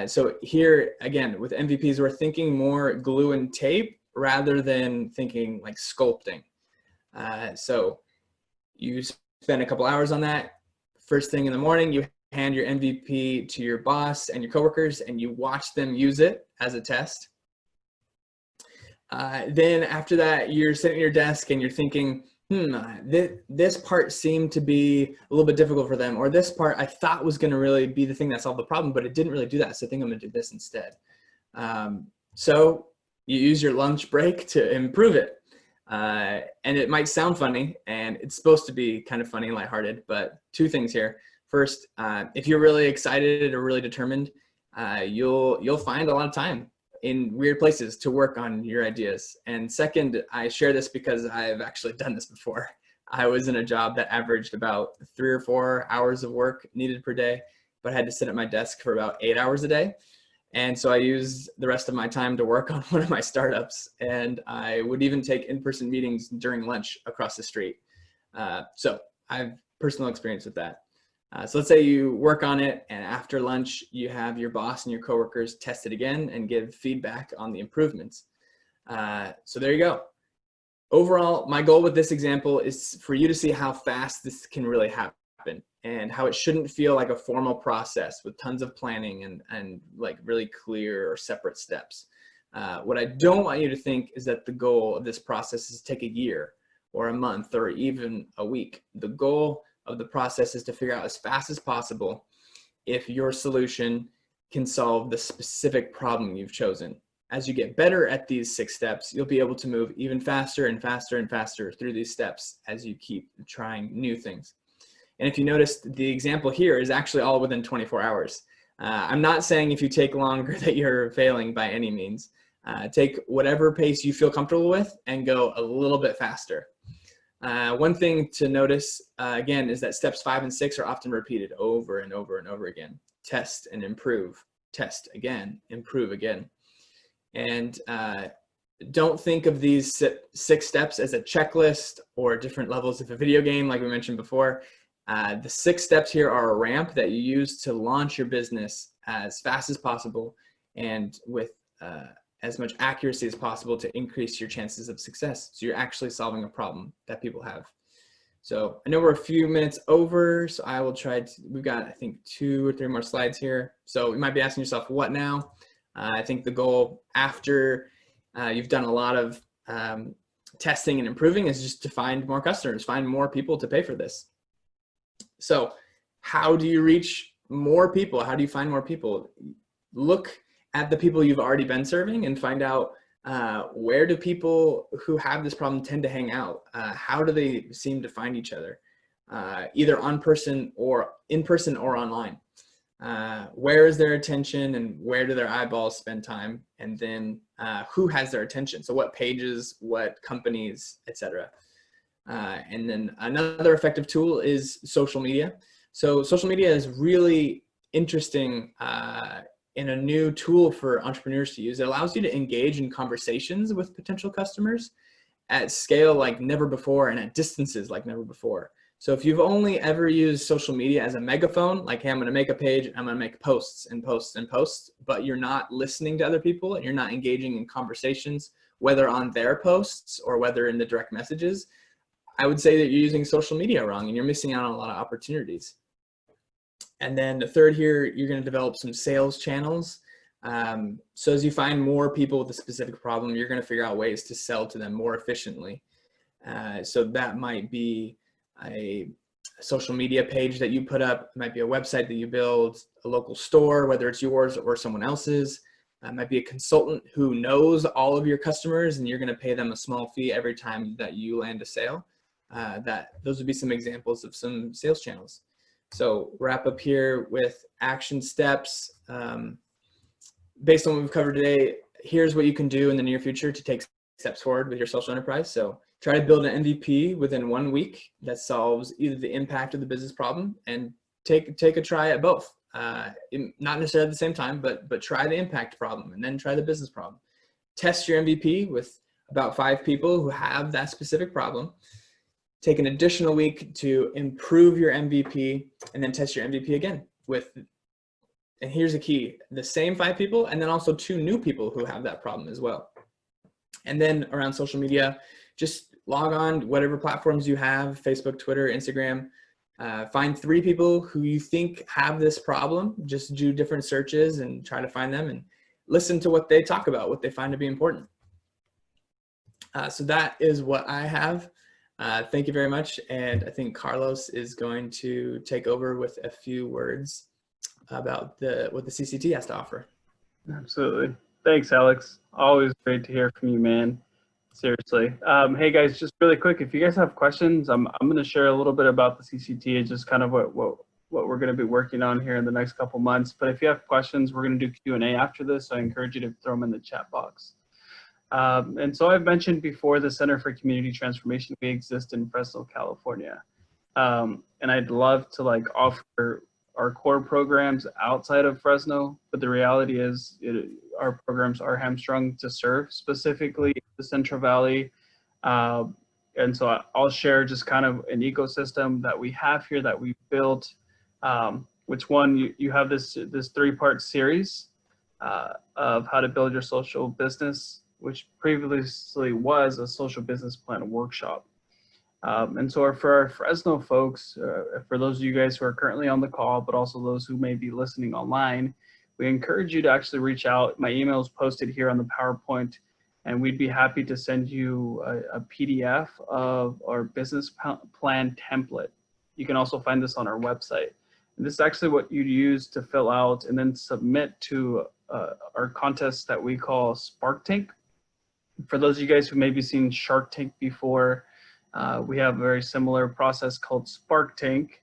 S2: So here, again, with MVPs, we're thinking more glue and tape rather than thinking like sculpting. So you spend a couple hours on that. First thing in the morning, you hand your MVP to your boss and your coworkers and you watch them use it as a test. Then after that, you're sitting at your desk and you're thinking, this part seemed to be a little bit difficult for them, or this part I thought was going to really be the thing that solved the problem, but it didn't really do that. So I think I'm going to do this instead. So you use your lunch break to improve it. And it might sound funny, and it's supposed to be kind of funny and lighthearted, but 2 things here. First, if you're really excited or really determined, you'll find a lot of time in weird places to work on your ideas. And second, I share this because I've actually done this before. I was in a job that averaged about 3 or 4 hours of work needed per day, but I had to sit at my desk for about 8 hours a day. And so I used the rest of my time to work on one of my startups, and I would even take in-person meetings during lunch across the street. So I have personal experience with that. So let's say you work on it, and after lunch, you have your boss and your coworkers test it again and give feedback on the improvements. So there you go. Overall, my goal with this example is for you to see how fast this can really happen and how it shouldn't feel like a formal process with tons of planning and like really clear or separate steps. What I don't want you to think is that the goal of this process is to take a year or a month or even a week. The goal of the process is to figure out as fast as possible if your solution can solve the specific problem you've chosen. As you get better at these 6 steps, you'll be able to move even faster and faster and faster through these steps as you keep trying new things. And if you notice, the example here is actually all within 24 hours. I'm not saying if you take longer that you're failing by any means. Take whatever pace you feel comfortable with and go a little bit faster. One thing to notice, again, is that steps 5 and 6 are often repeated over and over and over again. Test and improve. Test again, improve again. And don't think of these 6 steps as a checklist or different levels of a video game like we mentioned before. The 6 steps here are a ramp that you use to launch your business as fast as possible and with as much accuracy as possible to increase your chances of success. So you're actually solving a problem that people have. So I know we're a few minutes over, so I will try to, we've got, I think, 2 or 3 more slides here. So you might be asking yourself, what now? I think the goal after you've done a lot of testing and improving is just to find more customers, find more people to pay for this. So how do you reach more people? How do you find more people? Look at the people you've already been serving and find out where do people who have this problem tend to hang out? How do they seem to find each other? Either in person or online. Where is their attention and where do their eyeballs spend time? And then who has their attention? So what pages, what companies, etc. And then another effective tool is social media. So social media is really interesting in a new tool for entrepreneurs to use. It allows you to engage in conversations with potential customers at scale like never before and at distances like never before. So if you've only ever used social media as a megaphone, like, hey, I'm going to make a page, I'm going to make posts and posts and posts, but you're not listening to other people and you're not engaging in conversations, whether on their posts or whether in the direct messages, I would say that you're using social media wrong and you're missing out on a lot of opportunities. And then the third here, you're going to develop some sales channels. So as you find more people with a specific problem, you're going to figure out ways to sell to them more efficiently. So that might be a social media page that you put up. It might be a website that you build, a local store, whether it's yours or someone else's. It might be a consultant who knows all of your customers and you're going to pay them a small fee every time that you land a sale. Those would be some examples of some sales channels. So wrap up here with action steps. Based on what we've covered today, here's what you can do in the near future to take steps forward with your social enterprise. So try to build an MVP within 1 week that solves either the impact of the business problem and take a try at both. Not necessarily at the same time, but try the impact problem and then try the business problem. Test your MVP with about 5 people who have that specific problem. Take an additional week to improve your MVP and then test your MVP again with, and here's the key, the same 5 people and then also 2 new people who have that problem as well. And then around social media, just log on whatever platforms you have, Facebook, Twitter, Instagram. Find 3 people who you think have this problem. Just do different searches and try to find them and listen to what they talk about, what they find to be important. So that is what I have. Thank you very much. And I think Carlos is going to take over with a few words about what the CCT has to offer.
S1: Absolutely. Thanks, Alex. Always great to hear from you, man. Seriously. Hey guys, just really quick, if you guys have questions, I'm going to share a little bit about the CCT and just kind of what we're going to be working on here in the next couple months. But if you have questions, we're going to do Q&A after this. So I encourage you to throw them in the chat box. And so I've mentioned before the Center for Community Transformation. We exist in Fresno, California. And I'd love to offer our core programs outside of Fresno, but the reality is our programs are hamstrung to serve specifically the Central Valley. And so I'll share just kind of an ecosystem that we have here that we've built, which one you have this 3-part series of how to build your social business, which previously was a social business plan workshop. And so for our Fresno folks, for those of you guys who are currently on the call, but also those who may be listening online, we encourage you to actually reach out. My email is posted here on the PowerPoint, and we'd be happy to send you a PDF of our business plan template. You can also find this on our website. And this is actually what you use to fill out and then submit to our contest that we call Spark Tank. For those of you guys who maybe seen Shark Tank before, we have a very similar process called Spark Tank.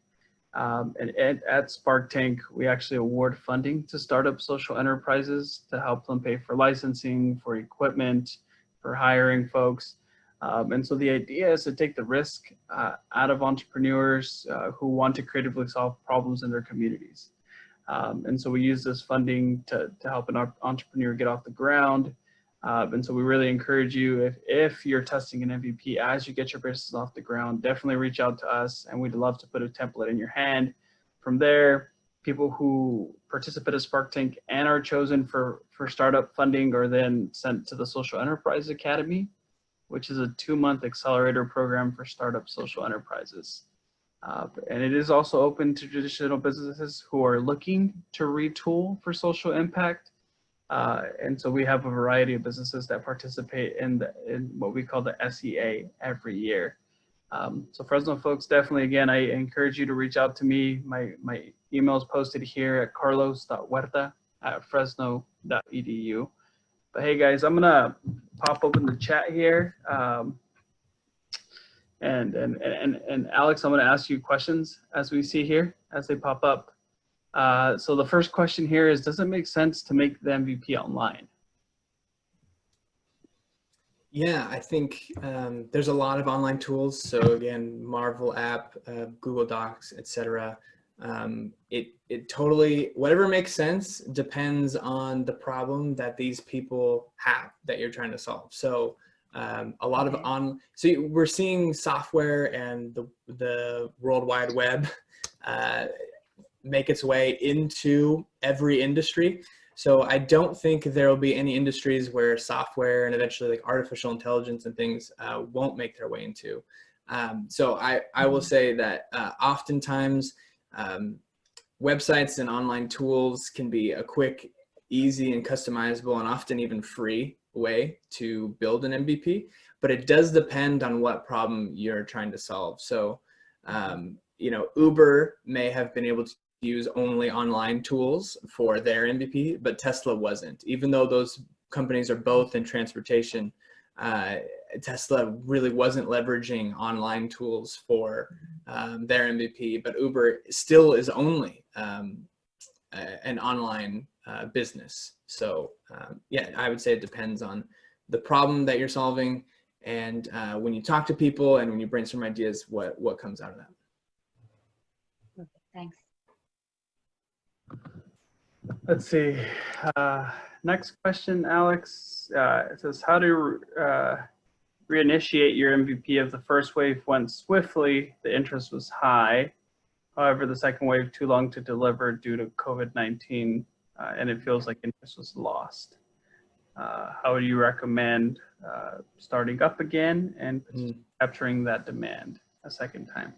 S1: And at Spark Tank, we actually award funding to startup social enterprises to help them pay for licensing, for equipment, for hiring folks. And so the idea is to take the risk out of entrepreneurs who want to creatively solve problems in their communities. And so we use this funding to help an entrepreneur get off the ground. And so we really encourage you, if you're testing an MVP as you get your business off the ground, definitely reach out to us, and we'd love to put a template in your hand. From there, people who participate in Spark Tank and are chosen for startup funding are then sent to the Social Enterprise Academy, which is a 2-month accelerator program for startup social enterprises. And it is also open to traditional businesses who are looking to retool for social impact. And so we have a variety of businesses that participate in what we call the SEA every year. So Fresno folks, definitely, again, I encourage you to reach out to me. My email is posted here at carlos.huerta@fresno.edu. But hey guys, I'm gonna pop open the chat here. And Alex, I'm gonna ask you questions as we see here, as they pop up. So the first question here is, does it make sense to make the MVP online?
S2: Yeah, I think there's a lot of online tools. So again, Marvel app, Google Docs, etc. It totally, whatever makes sense depends on the problem that these people have that you're trying to solve. So a lot of so we're seeing software and the World Wide Web make its way into every industry. So I don't think there will be any industries where software and eventually like artificial intelligence and things won't make their way into. So I will say that oftentimes websites and online tools can be a quick, easy, and customizable, and often even free way to build an MVP, but it does depend on what problem you're trying to solve. So, you know, Uber may have been able to use only online tools for their MVP, but Tesla wasn't. Even though those companies are both in transportation, Tesla really wasn't leveraging online tools for their MVP, but Uber still is only an online business. So yeah, I would say it depends on the problem that you're solving, and when you talk to people and when you brainstorm ideas, what comes out of that.
S3: Thanks.
S1: Let's see. Next question, Alex. It says, how to reinitiate your MVP if the first wave went swiftly, the interest was high. However, the second wave too long to deliver due to COVID-19, and it feels like interest was lost. How would you recommend starting up again and capturing that demand a second time?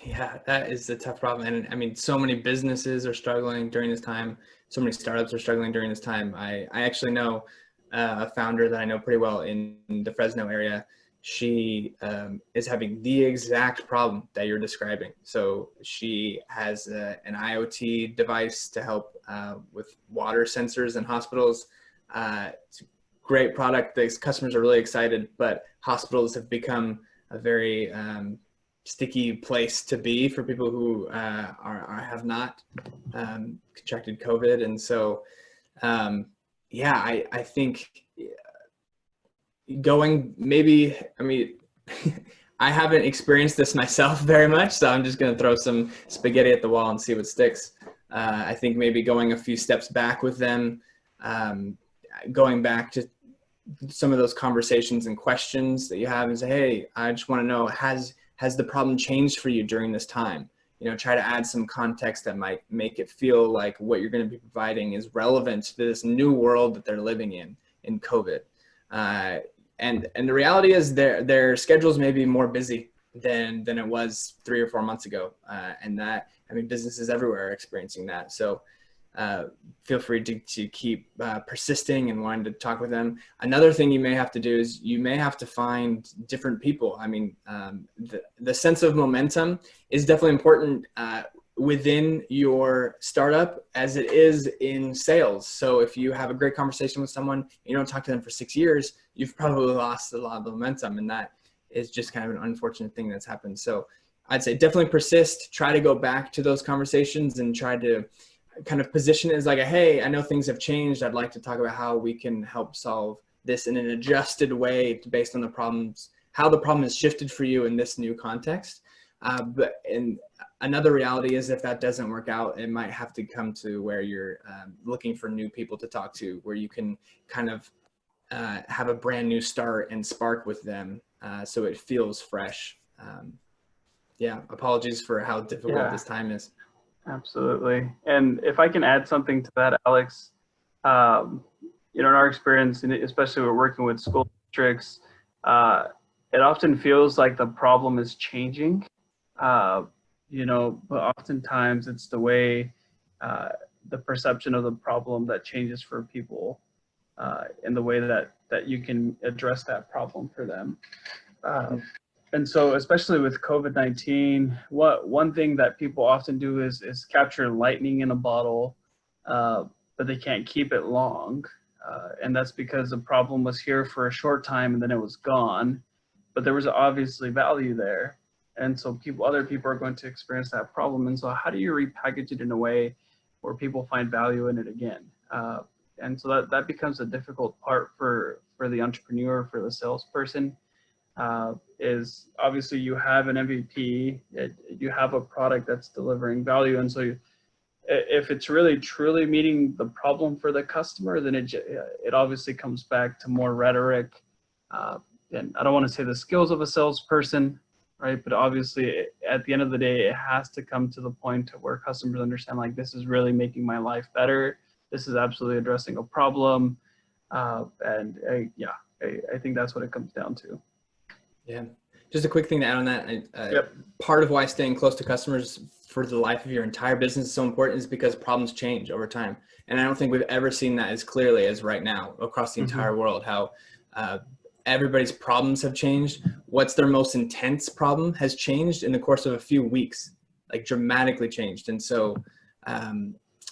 S2: Yeah, that is a tough problem. And I mean, so many businesses are struggling during this time. So many startups are struggling during this time. I actually know a founder that I know pretty well in the Fresno area. She is having the exact problem that you're describing. So she has an IoT device to help with water sensors in hospitals. It's a great product. The customers are really excited, but hospitals have become a very sticky place to be for people who have not contracted COVID. And so, yeah, I think going maybe, I mean, I haven't experienced this myself very much, so I'm just going to throw some spaghetti at the wall and see what sticks. I think maybe going a few steps back with them, going back to some of those conversations and questions that you have and say, hey, I just want to know, has the problem changed for you during this time? You know, try to add some context that might make it feel like what you're going to be providing is relevant to this new world that they're living in COVID. And the reality is their schedules may be more busy than it was 3 or 4 months ago. And that, I mean, businesses everywhere are experiencing that. So feel free to keep persisting and wanting to talk with them. Another thing you may have to do is you may have to find different people. I mean, the sense of momentum is definitely important within your startup as it is in sales. So if you have a great conversation with someone, you don't talk to them for 6 years, you've probably lost a lot of momentum, and that is just kind of an unfortunate thing that's happened. So I'd say definitely persist, try to go back to those conversations and try to kind of position it as like hey, I know things have changed. I'd like to talk about how we can help solve this in an adjusted way based on the problems, how the problem has shifted for you in this new context. And another reality is if that doesn't work out, it might have to come to where you're looking for new people to talk to, where you can kind of have a brand new start and spark with them so it feels fresh. Yeah, apologies for how difficult this time is.
S1: Absolutely. And if I can add something to that, Alex, in our experience, and especially we're working with school districts, it often feels like the problem is changing. But oftentimes it's the way, the perception of the problem that changes for people, in the way that you can address that problem for them. And so, especially with COVID-19, one thing that people often do is capture lightning in a bottle, but they can't keep it long. And that's because the problem was here for a short time and then it was gone, but there was obviously value there. And so other people are going to experience that problem. And so how do you repackage it in a way where people find value in it again? And so that becomes a difficult part for the entrepreneur, for the salesperson, is obviously you have an MVP, you have a product that's delivering value. And so if it's really truly meeting the problem for the customer, then it obviously comes back to more rhetoric. And I don't want to say the skills of a salesperson, right? But obviously at the end of the day, it has to come to the point where customers understand, like, this is really making my life better. This is absolutely addressing a problem. I think that's what it comes down to.
S2: Yeah. Just a quick thing to add on that.
S1: Yep.
S2: Part of why staying close to customers for the life of your entire business is so important is because problems change over time. And I don't think we've ever seen that as clearly as right now across the entire world, how everybody's problems have changed. What's their most intense problem has changed in the course of a few weeks, like dramatically changed. And so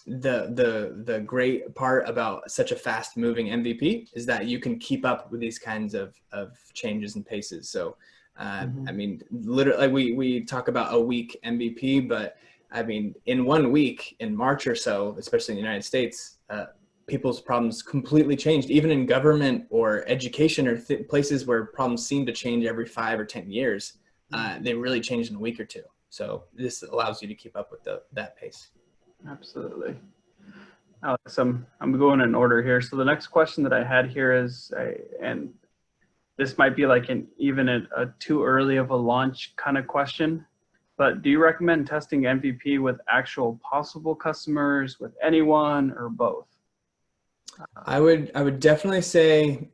S2: the great part about such a fast moving MVP is that you can keep up with these kinds of changes and paces. So I mean, literally we talk about a week MVP, but I mean, in 1 week, in March or so, especially in the United States, people's problems completely changed. Even in government or education or places where problems seem to change every 5 or 10 years, they really changed in a week or two. So this allows you to keep up with that pace. Absolutely.
S1: Alex, I'm going in order here. So the next question that I had here is, and this might be like even a too early of a launch kind of question, but do you recommend testing MVP with actual possible customers, with anyone, or both?
S2: I would definitely say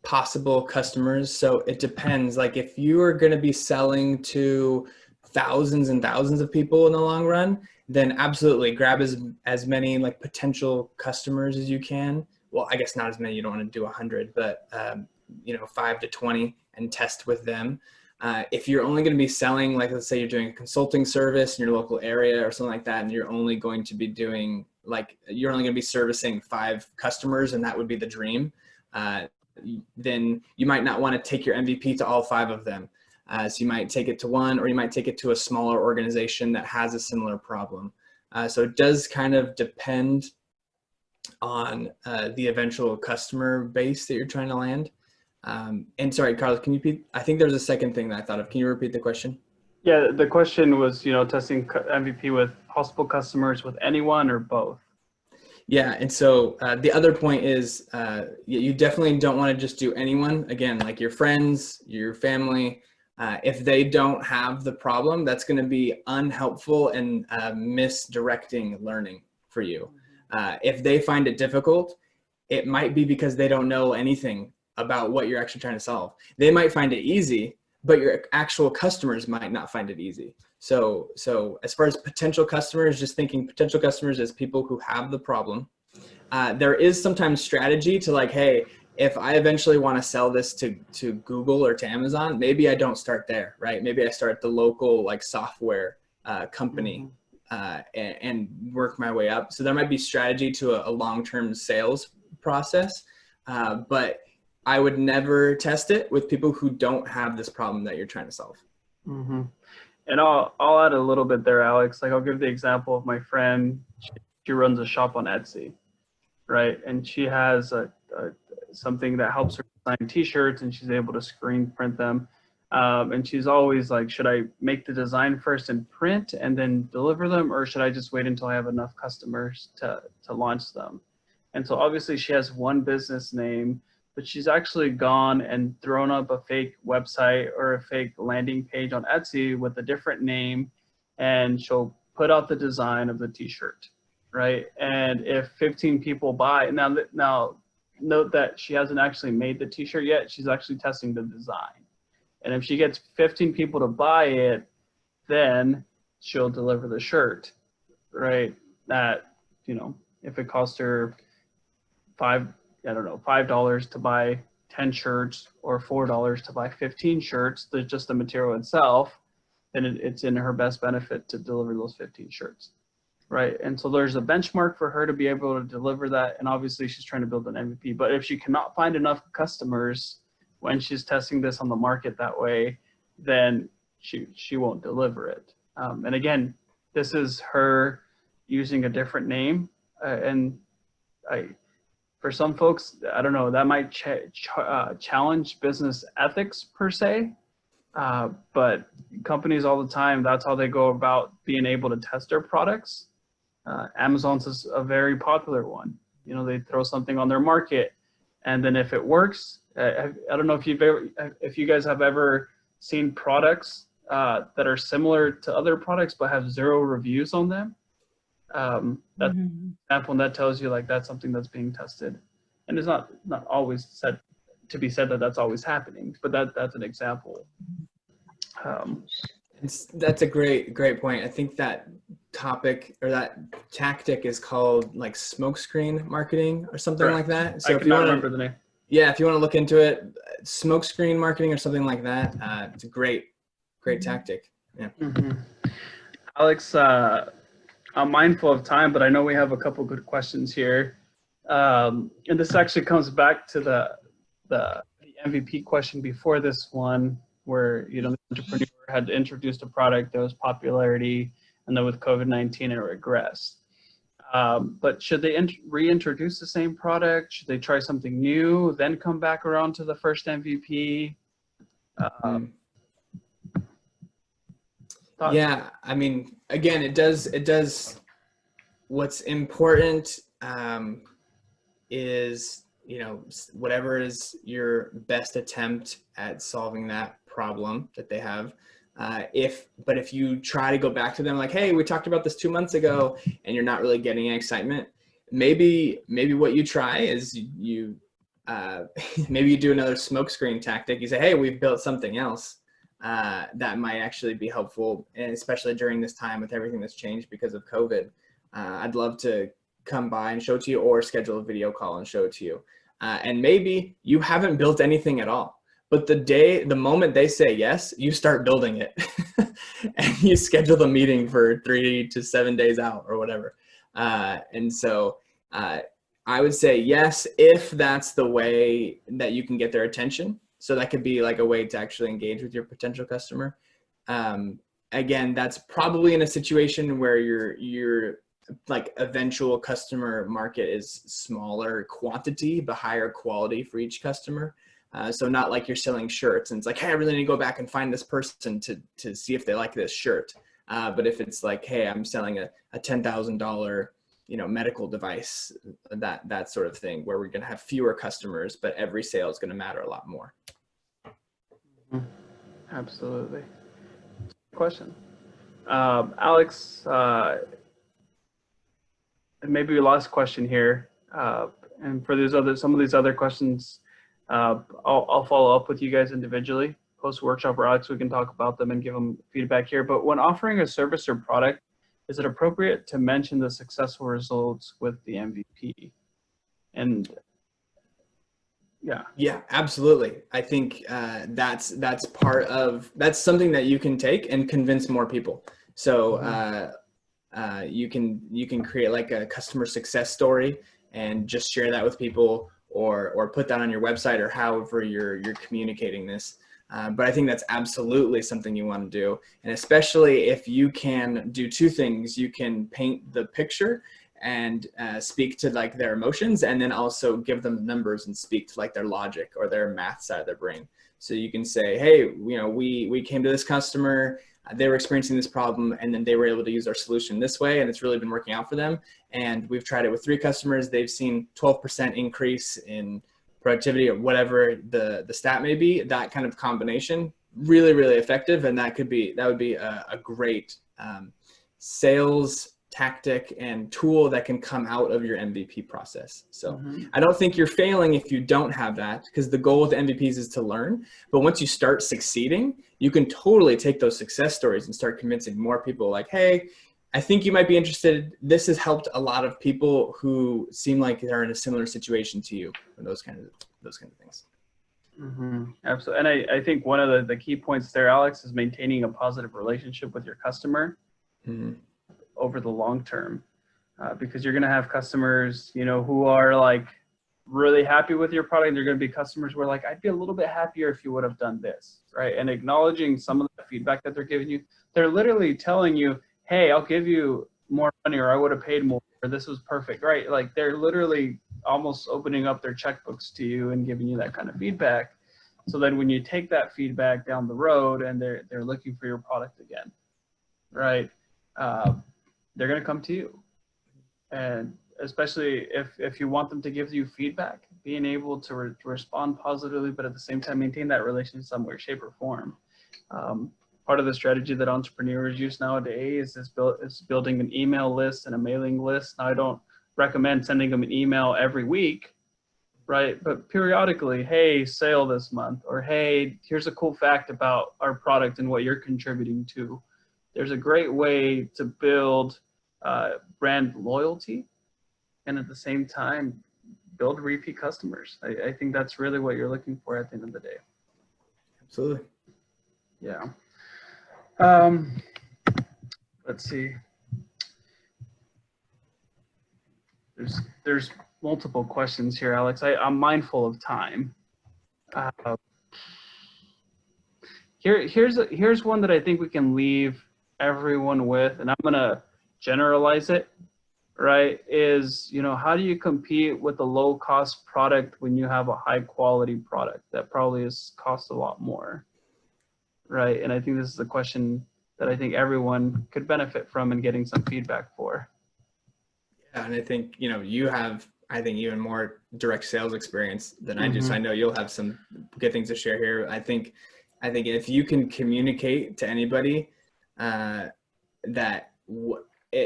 S2: possible customers. So it depends. Like if you are going to be selling to thousands and thousands of people in the long run, then absolutely grab as many like potential customers as you can. Well, I guess not as many. You don't want to do 100, but 5 to 20 and test with them. If you're only going to be selling, like let's say you're doing a consulting service in your local area or something like that, and you're only going to be doing you're only going to be servicing 5 customers, and that would be the dream. Then you might not want to take your MVP to all 5 of them. So you might take it to one, or you might take it to a smaller organization that has a similar problem. So it does kind of depend on the eventual customer base that you're trying to land. And sorry, Carlos, can you repeat? I think there's a second thing that I thought of. Can you repeat the question?
S1: Yeah, the question was, testing MVP with possible customers, with anyone, or both?
S2: Yeah, and so the other point is you definitely don't want to just do anyone. Again, like your friends, your family. If they don't have the problem, that's going to be unhelpful and misdirecting learning for you. If they find it difficult, it might be because they don't know anything about what you're actually trying to solve. They might find it easy, but your actual customers might not find it easy. So as far as potential customers, just thinking potential customers as people who have the problem. There is sometimes strategy to like, hey, if I eventually want to sell this to Google or to Amazon, maybe I don't start there, right? Maybe I start at the local like software company and work my way up. So there might be strategy to a long-term sales process, but I would never test it with people who don't have this problem that you're trying to solve.
S1: Mm-hmm. And I'll add a little bit there, Alex. Like, I'll give the example of my friend. She runs a shop on Etsy, right? And she has something that helps her design T-shirts, and she's able to screen print them. And she's always like, should I make the design first and print and then deliver them, or should I just wait until I have enough customers to launch them? And so obviously she has one business name, but she's actually gone and thrown up a fake website or a fake landing page on Etsy with a different name, and she'll put out the design of the T-shirt, right? And if 15 people buy, now note that she hasn't actually made the T-shirt yet. She's actually testing the design. And if she gets 15 people to buy it, then she'll deliver the shirt, right? That, if it costs her $5 to buy 10 shirts or $4 to buy 15 shirts, there's just the material itself, then it's in her best benefit to deliver those 15 shirts, right? And so there's a benchmark for her to be able to deliver that. And obviously she's trying to build an MVP, but if she cannot find enough customers when she's testing this on the market that way, then she won't deliver it. And again, this is her using a different name. For some folks, I don't know, that might challenge business ethics per se, but companies all the time, that's how they go about being able to test their products. Amazon's a very popular one. They throw something on their market, and then if it works, I don't know if you guys have ever seen products that are similar to other products but have 0 reviews on them. That's an example, and that tells you like that's something that's being tested, and it's not always said that that's always happening, but that's an example.
S2: That's a great point. I think that topic or that tactic is called like smokescreen marketing or something like that. So
S1: I cannot remember the name.
S2: Yeah, if you want to look into it, smokescreen marketing or something like that, it's a great tactic. Yeah.
S1: Mm-hmm. Alex, I'm mindful of time, but I know we have a couple good questions here. And this actually comes back to the MVP question before this one, where the entrepreneur had introduced a product that was popularity, and then with COVID-19 it regressed. But should they reintroduce the same product? Should they try something new, then come back around to the first MVP?
S2: Yeah, I mean, again, it does. What's important is, whatever is your best attempt at solving that problem that they have. But if you try to go back to them like, hey, we talked about this 2 months ago, and you're not really getting any excitement, maybe what you try is you maybe you do another smokescreen tactic. You say, hey, we've built something else that might actually be helpful, and especially during this time with everything that's changed because of COVID. I'd love to come by and show it to you, or schedule a video call and show it to you. And maybe you haven't built anything at all, but the moment they say yes, you start building it and you schedule the meeting for 3 to 7 days out or whatever. And so I would say yes, if that's the way that you can get their attention. So that could be like a way to actually engage with your potential customer. Again, that's probably in a situation where your like eventual customer market is smaller quantity, but higher quality for each customer. So not like you're selling shirts and it's like, hey, I really need to go back and find this person to see if they like this shirt. But if it's like, hey, I'm selling a $10,000, medical device, that sort of thing, where we're going to have fewer customers, but every sale is going to matter a lot more.
S1: Absolutely. Question. Alex, and maybe last question here. And for some of these other questions, I'll follow up with you guys individually post-workshop, or Alex, we can talk about them and give them feedback here. But when offering a service or product, is it appropriate to mention the successful results with the MVP? And
S2: yeah, absolutely. I think that's something that you can take and convince more people. So You can create like a customer success story and just share that with people, or put that on your website, or however you're communicating this. But I think that's absolutely something you want to do. And especially if you can do two things: you can paint the picture and speak to like their emotions, and then also give them numbers and speak to like their logic or their math side of their brain. So you can say, hey, we came to this customer, they were experiencing this problem, and then they were able to use our solution this way, and it's really been working out for them. And we've tried it with 3 customers. They've seen 12% increase in productivity, or whatever the stat may be. That kind of combination, really, really effective. And that would be a great sales tactic and tool that can come out of your MVP process. So I don't think you're failing if you don't have that, because the goal with MVPs is to learn. But once you start succeeding, you can totally take those success stories and start convincing more people like, hey, I think you might be interested. This has helped a lot of people who seem like they're in a similar situation to you, or those kind of things.
S1: Absolutely. And I think one of the key points there, Alex, is maintaining a positive relationship with your customer over the long term, because you're going to have customers, who are like really happy with your product. They're going to be customers who are like, I'd be a little bit happier if you would have done this, right? And acknowledging some of the feedback that they're giving you. They're literally telling you, hey, I'll give you more money, or I would have paid more, or this was perfect, right? Like they're literally almost opening up their checkbooks to you and giving you that kind of feedback. So then when you take that feedback down the road and they're looking for your product again, right? They're going to come to you. And especially if you want them to give you feedback, being able to respond positively, but at the same time maintain that relationship in some way, shape, or form. Part of the strategy that entrepreneurs use nowadays is building an email list and a mailing list. Now, I don't recommend sending them an email every week, right? But periodically, hey, sale this month, or hey, here's a cool fact about our product and what you're contributing to. There's a great way to build brand loyalty, and at the same time, build repeat customers. I think that's really what you're looking for at the end of the day.
S2: Absolutely.
S1: Yeah. Let's see. There's multiple questions here, Alex. I'm mindful of time. Here's one that I think we can leave everyone with, and I'm gonna generalize it, right? Is, how do you compete with a low cost product when you have a high quality product that probably costs a lot more, right? And I think this is a question that I think everyone could benefit from and getting some feedback for. Yeah,
S2: and I think, you have, even more direct sales experience than I do. So I know you'll have some good things to share here. I think if you can communicate to anybody that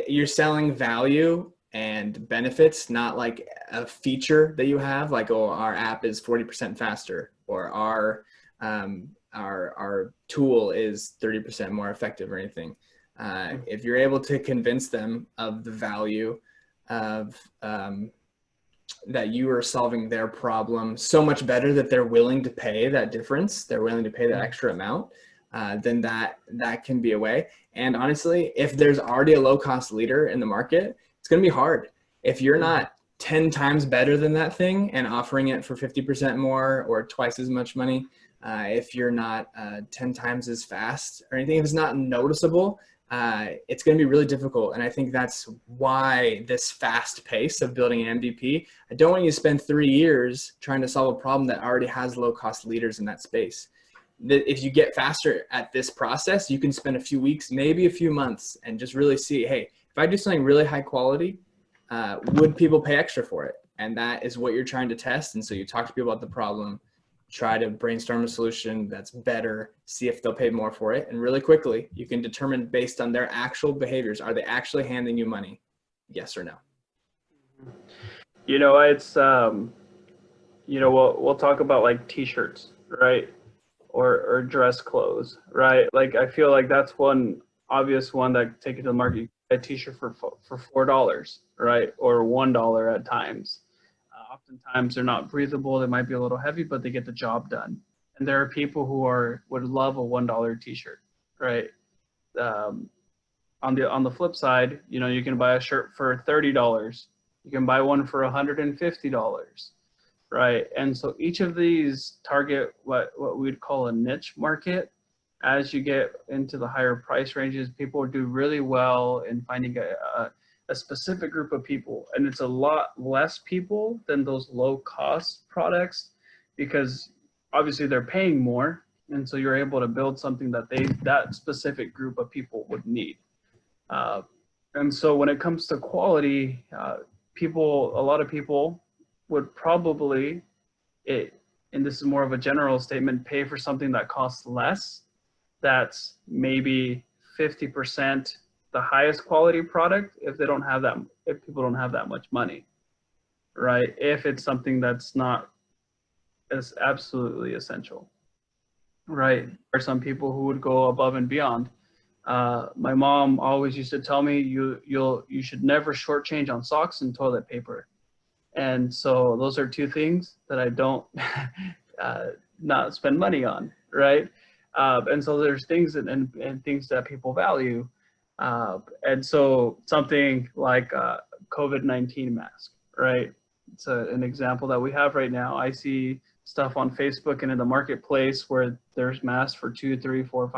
S2: you're selling value and benefits, not like a feature that you have, like, oh, our app is 40% faster, or our tool is 30% more effective, or anything. If you're able to convince them of the value of that you are solving their problem so much better that they're willing to pay that difference, they're willing to pay that extra amount, then that can be a way. And honestly, if there's already a low cost leader in the market, it's going to be hard. If you're not 10 times better than that thing and offering it for 50% more or twice as much money, if you're not 10 times as fast or anything, if it's not noticeable, it's going to be really difficult. And I think that's why this fast pace of building an MVP. I don't want you to spend 3 years trying to solve a problem that already has low cost leaders in that space. If you get faster at this process, you can spend a few weeks, maybe a few months, and just really see, hey, if I do something really high quality, would people pay extra for it? And that is what you're trying to test. And so you talk to people about the problem, try to brainstorm a solution that's better, see if they'll pay more for it. And really quickly, you can determine based on their actual behaviors, are they actually handing you money? Yes or no?
S1: It's, we'll talk about like t-shirts, right? Or dress clothes, right? Like, I feel like that's one obvious one that take it to the market. You get a t-shirt for $4, right? Or $1 at times. Oftentimes they're not breathable. They might be a little heavy, but they get the job done. And there are people who would love a $1 t-shirt, right? on the flip side, you know, you can buy a shirt for $30. You can buy one for $150, right? And so each of these target what we'd call a niche market. As you get into the higher price ranges, people do really well in finding a specific group of people, and it's a lot less people than those low cost products, because obviously they're paying more, and so you're able to build something that that specific group of people would need. And so when it comes to quality, a lot of people would probably, and this is more of a general statement, pay for something that costs less, that's maybe 50% the highest quality product if people don't have that much money, right? If it's something that's not as absolutely essential, right? There are some people who would go above and beyond. My mom always used to tell me, you should never shortchange on socks and toilet paper. And so those are two things that I don't not spend money on, right? And so there's things and things that people value. And so something like a COVID-19 mask, right? It's an example that we have right now. I see stuff on Facebook and in the marketplace where there's masks for $2, $3, $4,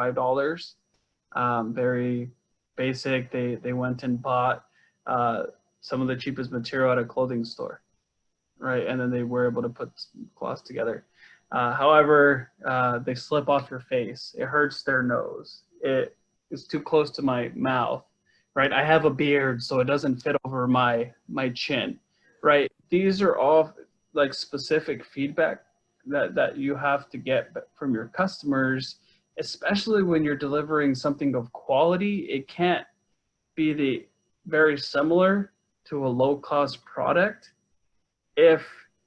S1: $5. Very basic. They went and bought some of the cheapest material at a clothing store, right? And then they were able to put cloths together. However, they slip off your face. It hurts their nose. It is too close to my mouth, right? I have a beard, so it doesn't fit over my chin, right? These are all like specific feedback that you have to get from your customers, especially when you're delivering something of quality. It can't be very similar to a low-cost product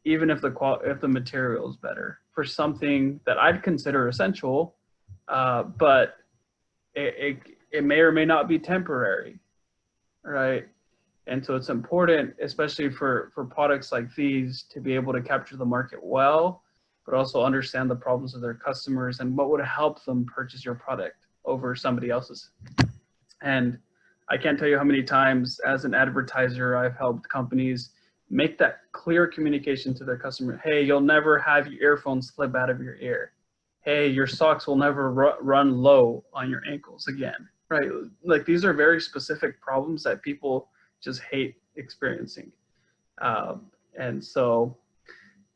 S1: even if the material is better for something that I'd consider essential, but it may or may not be temporary, right? And so it's important, especially for products like these, to be able to capture the market well, but also understand the problems of their customers and what would help them purchase your product over somebody else's. And I can't tell you how many times as an advertiser I've helped companies make that clear communication to their customer. Hey, you'll never have your earphones slip out of your ear. Hey, your socks will never run low on your ankles again, right? Like, these are very specific problems that people just hate experiencing. And so,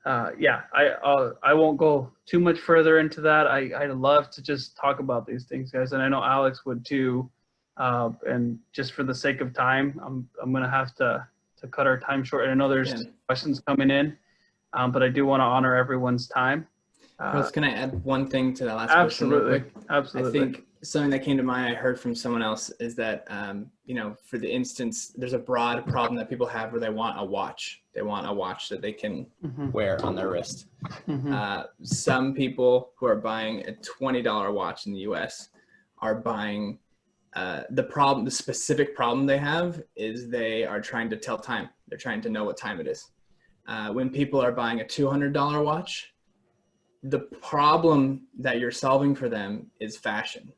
S1: yeah, I won't go too much further into that. I love to just talk about these things, guys, and I know Alex would too. And just for the sake of time, I'm gonna have to cut our time short. And I know there's questions coming in, but I do want to honor everyone's time.
S2: Chris, can I add one thing to that last
S1: absolutely,
S2: question real quick?
S1: Absolutely.
S2: I think something that came to mind, I heard from someone else, is that, you know, for the instance, there's a broad problem that people have where they want a watch. They want a watch that they can wear on their wrist. Some people who are buying a $20 watch in the US are buying the specific problem they have is they are trying to tell time. They're trying to know what time it is. When people are buying a $200 watch, the problem that you're solving for them is fashion.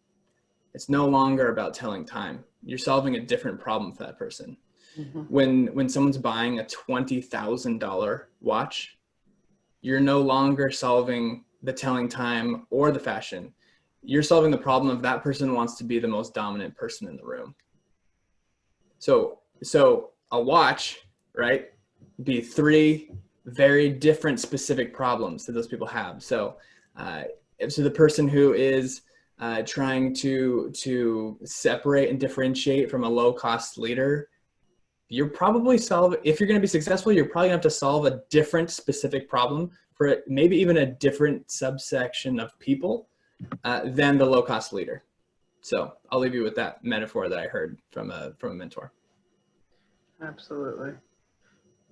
S2: It's no longer about telling time. You're solving a different problem for that person. When someone's buying a $20,000 watch, you're no longer solving the telling time or the fashion. You're solving the problem of that person wants to be the most dominant person in the room. So a watch, right, be three very different specific problems that those people have. So the person who is trying to separate and differentiate from a low cost leader, you're probably if you're going to be successful, you're probably going to have to solve a different specific problem for maybe even a different subsection of people than the low cost leader. So I'll leave you with that metaphor that I heard from a mentor.
S1: Absolutely.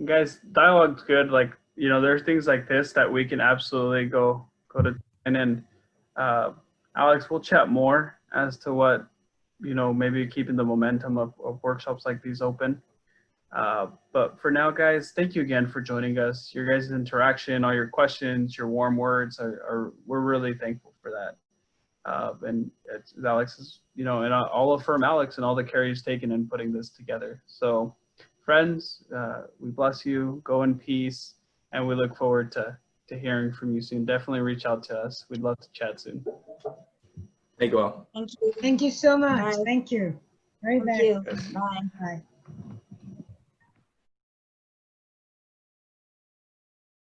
S1: Guys, dialogue's good. Like, you know, there's things like this that we can absolutely go to. And then Alex, we'll chat more as to what, you know, maybe keeping the momentum of workshops like these open. But for now, guys, thank you again for joining us. Your guys' interaction, all your questions, your warm words we're really thankful for that. And it's Alex's, and I'll affirm Alex and all the care he's taken in putting this together. So friends, we bless you, go in peace, and we look forward to hearing from you soon. Definitely reach out to us. We'd love to chat soon.
S2: Thank you all.
S3: Thank you.
S4: Thank you so much.
S3: Bye.
S4: Thank you. Right
S3: Thank
S4: back.
S3: you. Bye.
S4: Bye.